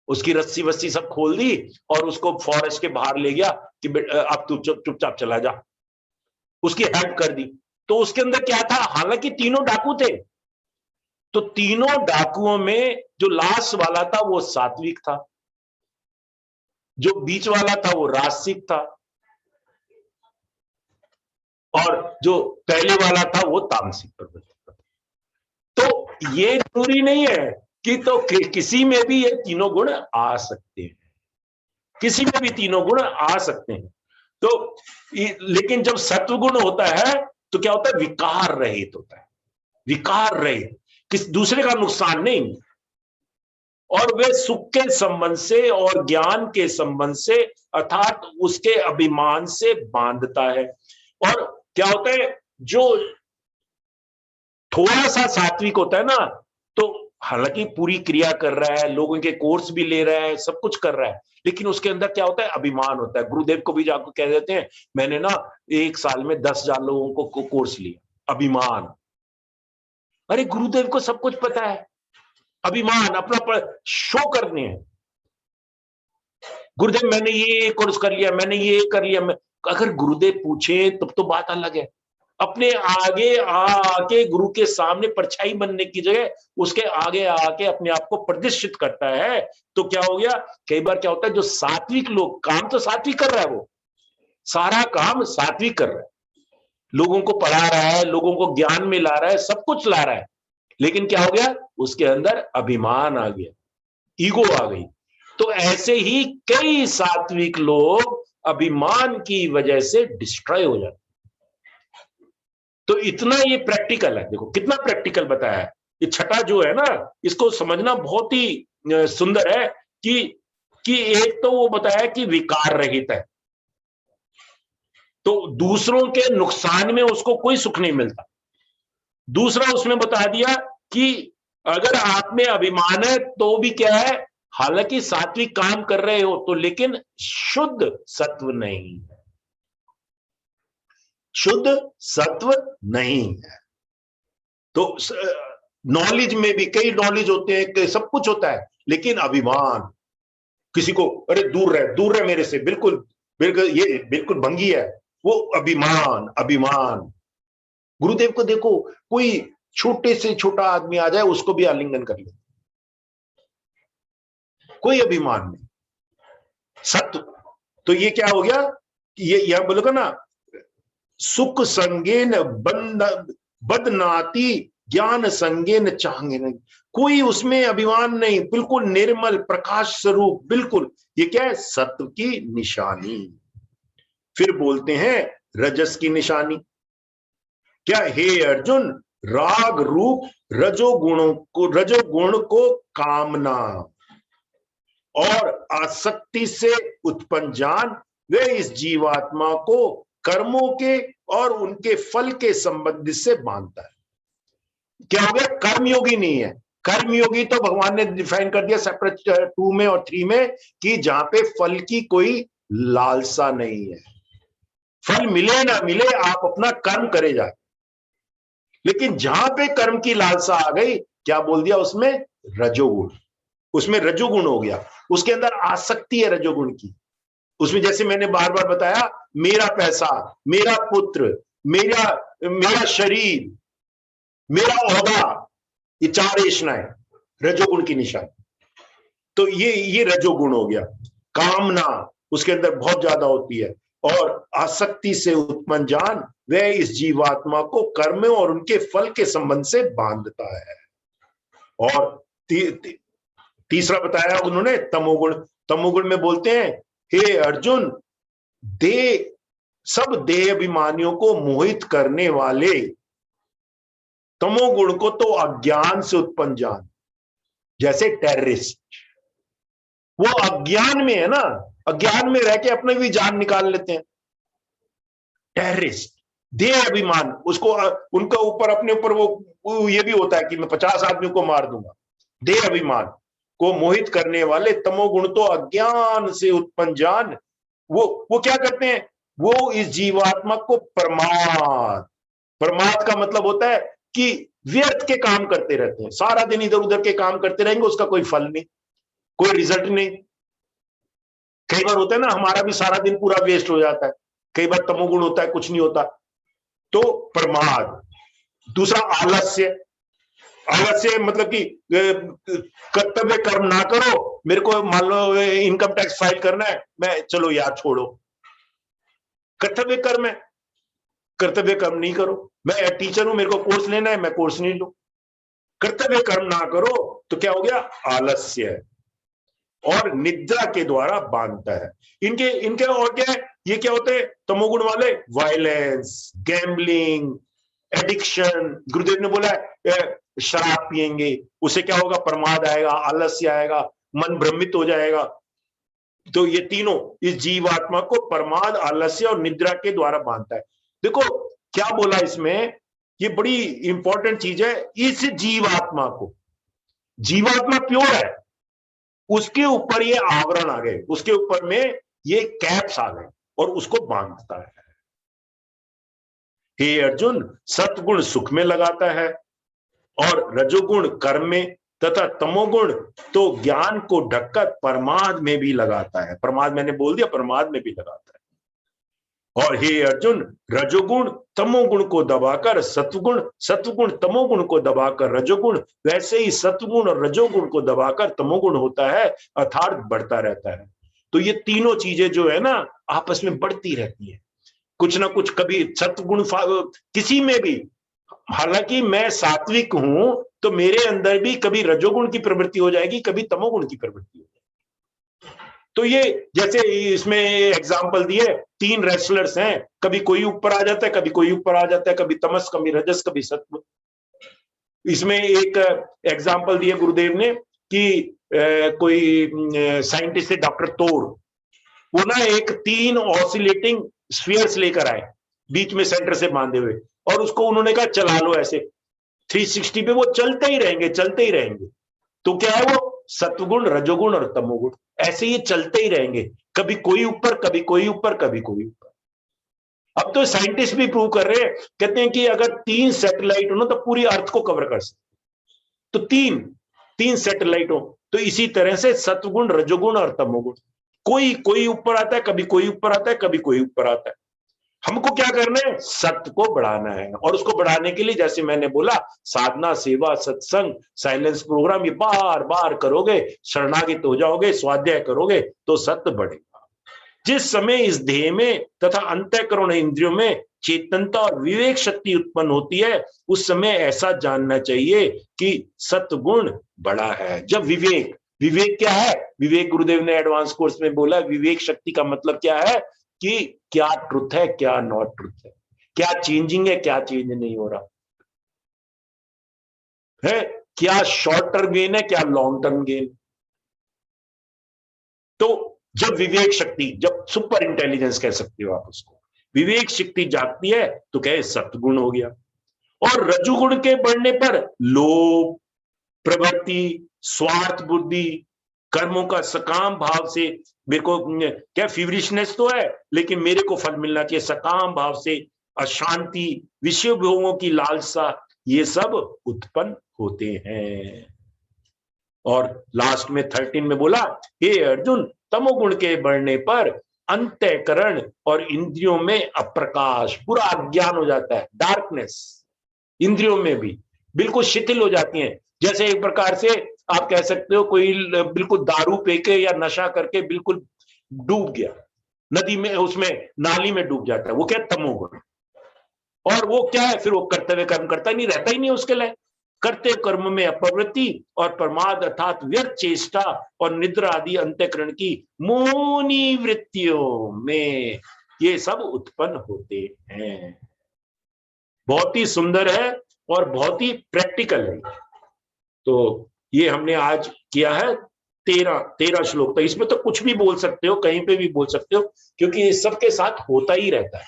उसकी रस्सी वस्सी सब खोल दी और उसको फॉरेस्ट के बाहर ले गया कि अब तू चुपचाप चला जा, उसकी हेल्प कर दी। तो उसके अंदर क्या था, हालांकि तीनों डाकू थे, तो तीनों डाकुओं में जो लास्ट वाला था वो सात्विक था, जो बीच वाला था वो राजसिक था, और जो पहले वाला था वो तामसिक प्रवृत्ति था। तो ये जरूरी नहीं है कि तो किसी में भी ये तीनों गुण आ सकते हैं, किसी में भी तीनों गुण आ सकते हैं। तो लेकिन जब सत्वगुण होता है तो क्या होता है, विकार रहित होता है, विकार रहित, किस दूसरे का नुकसान नहीं, और वे सुख के संबंध से और ज्ञान के संबंध से अर्थात उसके अभिमान से बांधता है। और क्या होता है, जो थोड़ा सा सात्विक होता है ना, तो हालांकि पूरी क्रिया कर रहा है, लोगों के कोर्स भी ले रहा है, सब कुछ कर रहा है, लेकिन उसके अंदर क्या होता है, अभिमान होता है। गुरुदेव को भी जाकर कह देते हैं, मैंने ना 1 साल में 10,000 लोगों को कोर्स लिया। अभिमान। अरे गुरुदेव को सब कुछ पता है, अभिमान अपना शो करने हैं। गुरुदेव मैंने ये कोर्स कर लिया, मैंने ये कर लिया। अगर गुरुदेव पूछे तब तो बात अलग है। अपने आगे आके गुरु के सामने परछाई बनने की जगह उसके आगे आके अपने आप को प्रतिष्ठित करता है, तो क्या हो गया, कई बार क्या होता है, जो सात्विक लोग, काम तो सात्विक कर रहा है, वो सारा काम सात्विक कर रहा है, लोगों को पढ़ा रहा है, लोगों को ज्ञान में ला रहा है, सब कुछ ला रहा है, लेकिन क्या हो गया, उसके अंदर अभिमान आ गया, ईगो आ गई। तो ऐसे ही कई सात्विक लोग अभिमान की वजह से डिस्ट्रॉय हो जाते। तो इतना ये प्रैक्टिकल है, देखो कितना प्रैक्टिकल बताया है। ये छठा जो है ना, इसको समझना बहुत ही सुंदर है कि एक तो वो बताया कि विकार रहित है, तो दूसरों के नुकसान में उसको कोई सुख नहीं मिलता। दूसरा उसमें बता दिया कि अगर आप में अभिमान है तो भी क्या है, हालांकि सात्विक काम कर रहे हो तो, लेकिन शुद्ध सत्व नहीं है, शुद्ध सत्व नहीं है। तो नॉलेज में भी कई नॉलेज होते हैं, सब कुछ होता है, लेकिन अभिमान, किसी को अरे दूर रहे मेरे से, बिल्कुल बिल्कुल ये बिल्कुल भंगी है, वो अभिमान। अभिमान। गुरुदेव को देखो, कोई छोटे से छोटा आदमी आ जाए उसको भी आलिंगन कर ले, कोई अभिमान नहीं। सत्य तो ये क्या हो गया, ये यह बोलोगे ना, सुख संगेन बदनाती ज्ञान संगेन चाहेंगे नहीं, कोई उसमें अभिमान नहीं, बिल्कुल निर्मल प्रकाश स्वरूप, बिल्कुल। ये क्या है, सत्व की निशानी। फिर बोलते हैं रजस की निशानी क्या, हे अर्जुन, राग रूप रजोगुण को कामना और आसक्ति से उत्पन्न जान, वे इस जीवात्मा को कर्मों के और उनके फल के संबंध से बांधता है। क्या हो गया, कर्मयोगी नहीं है। कर्मयोगी तो भगवान ने डिफाइन कर दिया सेपरेट 2 में और 3 में, कि जहां पे फल की कोई लालसा नहीं है, फल मिले ना मिले आप अपना कर्म करे जाए। लेकिन जहां पे कर्म की लालसा आ गई, क्या बोल दिया उसमें, रजोगुण, उसमें रजोगुण हो गया, उसके अंदर आसक्ति है रजोगुण की। उसमें जैसे मैंने बार बार बताया, मेरा पैसा, मेरा पुत्र, मेरा शरीर, मेरा ओहदा, ये 4 ऐशनाएं रजोगुण की निशानी। तो ये रजोगुण हो गया। कामना उसके अंदर बहुत ज्यादा होती है, और आसक्ति से उत्पन्न जान, वह इस जीवात्मा को कर्म और उनके फल के संबंध से बांधता है। और तीसरा बताया उन्होंने तमोगुण। तमोगुण में बोलते हैं, हे अर्जुन, सब देह अभिमानियों को मोहित करने वाले तमोगुण को तो अज्ञान से उत्पन्न जान, जैसे टेररिस्ट, वो अज्ञान में है ना, अज्ञान में रह के अपने भी जान निकाल लेते हैं। टेररिस्ट, देह अभिमान, उसको उनका ऊपर अपने ऊपर वो ये भी होता है कि मैं 50 आदमियों को मार दूंगा। देह अभिमान को मोहित करने वाले तमोगुण तो अज्ञान से उत्पन्न जान, वो क्या करते हैं, वो इस जीवात्मा को प्रमाद का मतलब होता है कि व्यर्थ के काम करते रहते हैं, सारा दिन इधर उधर के काम करते रहेंगे, उसका कोई फल नहीं, कोई रिजल्ट नहीं। कई बार होता है ना, हमारा भी सारा दिन पूरा वेस्ट हो जाता है, कई बार तमोगुण होता है, कुछ नहीं होता। तो प्रमाद। दूसरा आलस्य। आलस्य मतलब कि कर्तव्य कर्म ना करो, मेरे को मान लो इनकम टैक्स फाइल करना है, मैं चलो यार छोड़ो, कर्तव्य कर्म है, कर्तव्य कर्म नहीं करो। मैं टीचर हूं, मेरे को कोर्स लेना है, मैं कोर्स नहीं लूं। कर्तव्य कर्म ना करो तो क्या हो गया, आलस्य। और निद्रा के द्वारा बांधता है। इनके और क्या है, ये क्या होते हैं तमोगुण वाले, वायलेंस, गैम्बलिंग, एडिक्शन। गुरुदेव ने बोला है शराब पिएंगे, उससे क्या होगा, प्रमाद आएगा, आलस्य आएगा, मन भ्रमित हो जाएगा। तो ये तीनों इस जीवात्मा को प्रमाद, आलस्य और निद्रा के द्वारा बांधता है। देखो क्या बोला इसमें ये बड़ी इंपॉर्टेंट चीज है। इस जीवात्मा प्योर है, उसके ऊपर ये आवरण आ गए, उसके ऊपर में ये कैप्स आ गए और उसको बांधता है। हे अर्जुन, सत्गुण सुख में लगाता है और रजोगुण कर्म में तथा तमोगुण तो ज्ञान को ढककर प्रमाद में भी लगाता है। प्रमाद मैंने बोल दिया, प्रमाद में भी लगाता है। और हे अर्जुन, रजोगुण तमोगुण को दबाकर सत्वगुण तमोगुण को दबाकर रजोगुण, वैसे ही सत्वगुण और रजोगुण को दबाकर तमोगुण होता है, अर्थात बढ़ता रहता है। तो ये तीनों चीजें जो है ना, आपस में बढ़ती रहती है, कुछ ना कुछ। कभी सत्वगुण किसी में भी, हालांकि मैं सात्विक हूं तो मेरे अंदर भी कभी रजोगुण की प्रवृत्ति हो जाएगी, कभी तमोगुण की प्रवृत्ति हो जाएगी। तो ये जैसे इसमें एग्जाम्पल दिए, 3 रेसलर्स हैं, कभी कोई ऊपर आ जाता है, कभी कोई ऊपर आ जाता है, कभी तमस, कभी रजस, कभी सत्व। इसमें एक एग्जाम्पल दिए गुरुदेव ने कि कोई साइंटिस्ट है डॉक्टर तोर, वो ना एक 3 ऑसिलेटिंग स्फीयर्स लेकर आए, बीच में सेंटर से बांधे हुए, और उसको उन्होंने कहा चला लो ऐसे 360 पे, वो चलते ही रहेंगे, चलते ही रहेंगे। तो क्या है वो? सत्वगुण, रजोगुण और तमोगुण, ऐसे ये चलते ही रहेंगे, कभी कोई ऊपर, कभी कोई ऊपर, कभी कोई ऊपर। अब तो साइंटिस्ट भी प्रूव कर रहे हैं, कहते हैं कि अगर 3 सैटेलाइट हो ना तो पूरी अर्थ को कवर कर सकते। तो 3 सैटेलाइट हो, तो इसी तरह से सत्वगुण, रजोगुण और तमोगुण, कोई ऊपर आता है, कभी कोई ऊपर आता है, कभी कोई ऊपर आता है। हमको क्या करना है? सत्य को बढ़ाना है। और उसको बढ़ाने के लिए जैसे मैंने बोला, साधना, सेवा, सत्संग, साइलेंस प्रोग्राम, ये बार बार करोगे, शरणागत हो जाओगे, स्वाध्याय करोगे तो सत्य बढ़ेगा। जिस समय इस देह में तथा अंतःकरण इंद्रियों में चेतनता और विवेक शक्ति उत्पन्न होती है, उस समय ऐसा जानना चाहिए कि सत्गुण बड़ा है। जब विवेक क्या है? विवेक गुरुदेव ने एडवांस कोर्स में बोला, विवेक शक्ति का मतलब क्या है कि क्या ट्रुथ है, क्या नॉट ट्रुथ है, क्या चेंजिंग है, क्या चेंज नहीं हो रहा है, क्या शॉर्ट टर्म गेन है, क्या लॉन्ग टर्म गेन। तो जब विवेक शक्ति, जब सुपर इंटेलिजेंस कह सकते हो आप उसको, विवेक शक्ति जागती है तो कहे सत्गुण हो गया। और रजुगुण के बढ़ने पर लोभ, प्रवृत्ति, स्वार्थ बुद्धि, कर्मों का सकाम भाव से, मेरे को क्या फीवरिशनेस तो है लेकिन मेरे को फल मिलना चाहिए, सकाम भाव से अशांति, विषय भोगों की लालसा, ये सब उत्पन्न होते हैं। और लास्ट में 13 में बोला, हे अर्जुन, तमोगुण के बढ़ने पर अंतःकरण और इंद्रियों में अप्रकाश, पूरा अज्ञान हो जाता है, डार्कनेस इंद्रियों में भी बिल्कुल शिथिल हो जाती हैं। जैसे एक प्रकार से आप कह सकते हो कोई बिल्कुल दारू पी के या नशा करके बिल्कुल डूब गया नदी में, उसमें नाली में डूब जाता है, वो क्या? तमोगुण। और वो क्या है फिर? वो कर्तव्य कर्म करता ही नहीं, रहता ही नहीं उसके लिए। करते कर्म में अप्रवृत्ति और प्रमाद अर्थात व्यर्थ चेष्टा और निद्रा आदि अंतःकरण की मोहनी वृत्तियों में ये सब उत्पन्न होते हैं। बहुत ही सुंदर है और बहुत ही प्रैक्टिकल है। तो ये हमने आज किया है 13 श्लोक। तो इसमें तो कुछ भी बोल सकते हो, कहीं पे भी बोल सकते हो, क्योंकि ये सबके साथ होता ही रहता है,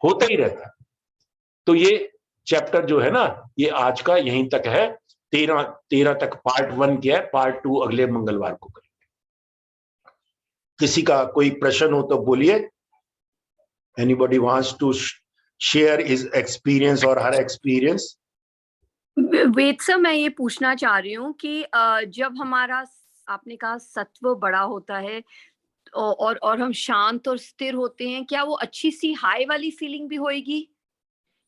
होता ही रहता है। तो ये चैप्टर जो है ना, ये आज का यहीं तक है। 13 तक पार्ट 1 किया है, पार्ट 2 अगले मंगलवार को करेंगे। किसी का कोई प्रश्न हो तो बोलिए। Anybody wants to share his experience और हर एक्सपीरियंस? वेद सर, मैं ये पूछना चाह रही हूँ कि जब हमारा, आपने कहा सत्व बड़ा होता है और हम शांत और स्थिर होते हैं, क्या वो अच्छी सी हाई वाली फीलिंग भी होएगी?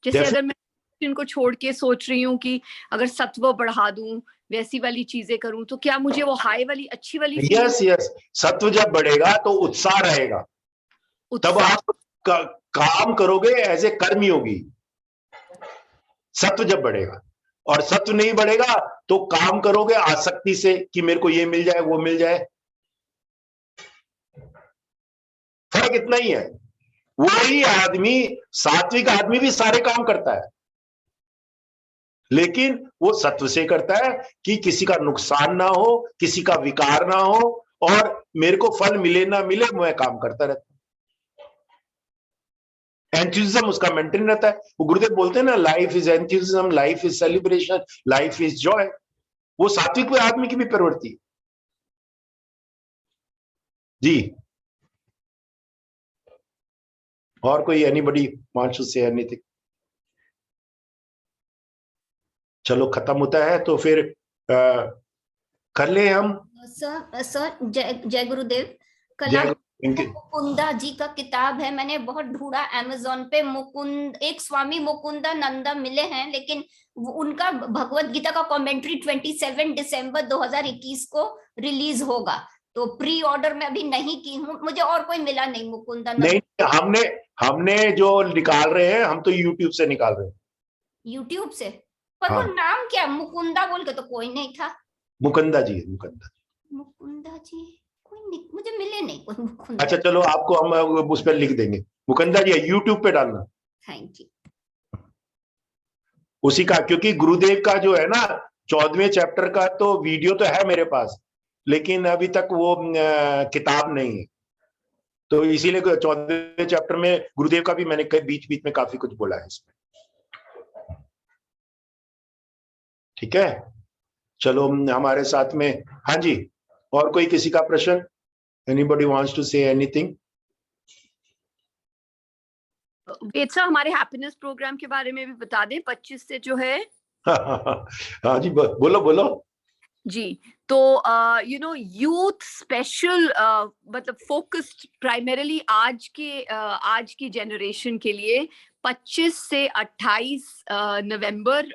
जैसे अगर मैं इनको छोड़ के सोच रही हूँ कि अगर सत्व बढ़ा दूं, वैसी वाली चीजें करूं, तो क्या मुझे वो हाई वाली अच्छी वाली यस, सत्व जब बढ़ेगा तो उत्साह रहेगा, तब आप काम करोगे एज ए कर्मयोगी। सत्व जब बढ़ेगा, और सत्व नहीं बढ़ेगा तो काम करोगे आसक्ति से कि मेरे को ये मिल जाए, वो मिल जाए। फर्क इतना ही है। वही आदमी, सात्विक आदमी भी सारे काम करता है, लेकिन वो सत्व से करता है कि किसी का नुकसान ना हो, किसी का विकार ना हो, और मेरे को फल मिले ना मिले, मैं काम करता रहता हूं। एंथुसिज्म उसका मेंटेन रहता है। वो गुरुदेव बोलते हैं ना, life is enthusiasm, life is celebration, life is joy. वो सात्विक आदमी की भी प्रवृत्ति। जी, और कोई anybody wants to say anything? चलो खत्म होता है तो फिर कर ले हम। सर जय जय गुरुदेव। कल जय मुकुंदा जी का किताब है, मैंने बहुत ढूंढा अमेज़न पे। मुकुंद, एक स्वामी मुकुंदानंदा मिले हैं, लेकिन उनका भगवत गीता का कमेंट्री 27 दिसंबर 2021 को रिलीज होगा, तो प्री ऑर्डर में अभी नहीं की हूँ, मुझे और कोई मिला नहीं मुकुंदानंदा। नहीं, हमने जो निकाल रहे हैं हम तो यूट्यूब से निकाल रहे हैं। यूट्यूब से? पर हाँ। वो नाम क्या, मुकुंदा बोल के तो कोई नहीं था। मुकुंदा जी, मुकुंदा जी कोई मुझे मिले नहीं कोई मुकुंदा। अच्छा चलो, आपको हम उस पर लिख देंगे। मुकुंदा जी यूट्यूब पे डालना। Thank you. उसी का, क्योंकि गुरुदेव का जो है ना 14वें चैप्टर का तो वीडियो तो है मेरे पास, लेकिन अभी तक वो किताब नहीं है, तो इसीलिए 14वें चैप्टर में गुरुदेव का भी मैंने बीच बीच में काफी कुछ बोला है इसमें। ठीक है, चलो हमारे साथ में। हाँ जी, और कोई किसी का प्रश्न? Anybody wants to say anything? Ved sir, हमारे हैप्पीनेस प्रोग्राम के बारे में भी बता दें, 25 से जो है। हाँ जी, बोलो बोलो जी, तो यूथ स्पेशल मतलब फोकस्ड प्राइमरीली आज की जनरेशन के लिए 25 से 28 नवंबर,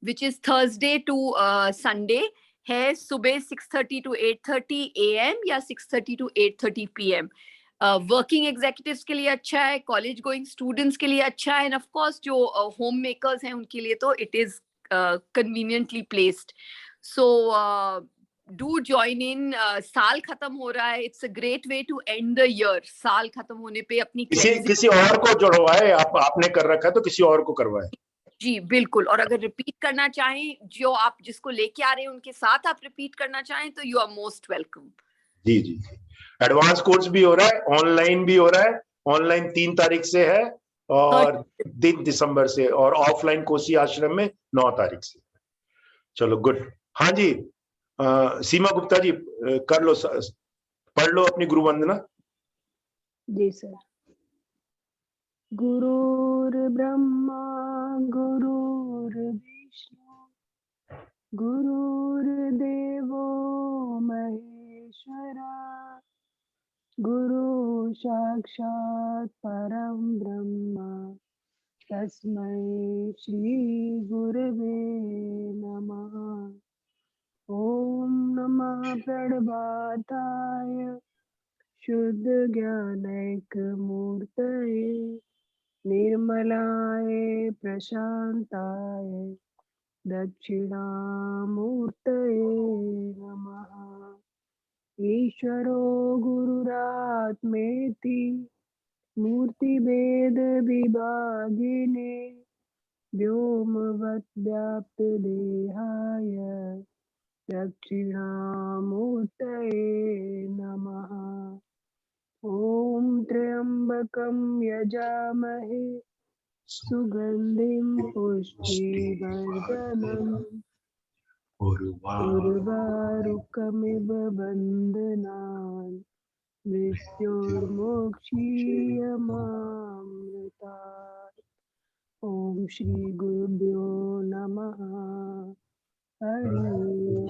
which is Thursday to Sunday है, सुबह 6:30 to 8:30 AM या 6:30 to 8:30 PM। वर्किंग एग्जीक्यूटिव्स के लिए अच्छा है, कॉलेज गोइंग स्टूडेंट्स के लिए अच्छा है, एंड ऑफ कोर्स जो होम मेकर्स हैं उनके लिए तो it is conveniently placed. So do join in. साल खत्म हो रहा है, it's a great way to end the year. साल खत्म होने पे अपनी किसी और को जुड़वाए, आपने कर रखा है तो किसी और को करवाए। जी बिल्कुल, और अगर रिपीट करना चाहें, जो आप जिसको लेके आ रहे हैं उनके साथ आप रिपीट करना चाहें तो यू आर मोस्ट वेलकम। जी जी जी, एडवांस कोर्स भी हो रहा है, ऑनलाइन भी हो रहा है। ऑनलाइन 3 तारीख से है और 3 दिसंबर से, और ऑफलाइन कोसी आश्रम में 9 तारीख से। चलो गुड। हाँ जी, सीमा गुप्ता जी कर लो, पढ़ लो अपनी गुरु वंदना। जी सर। गुरुर्ब्रह्मा गुरुर्विष्णु गुरुर्देवो महेश्वरा गुरु साक्षात् परम ब्रह्म तस्मै श्री गुरवे नमः। ओम नमः प्रणवाताय शुद्ध ज्ञानैक मूर्तये निर्मलाय प्रशांताय दक्षिणामूर्तये नमः। ईश्वरो गुरुरात्मेति मूर्तिभेद विभागिने व्योमवत् व्याप्त देहाय दक्षिणामूर्तये नमः। ओम त्र्यंबकं यजामहे सुगंधिं पुष्टिवर्धनम् उर्वारुकमिव बन्धनान् मृत्योर्मोक्षीयमामृतात्। ओम श्री गुरुभ्यो नमः। हरि ओम।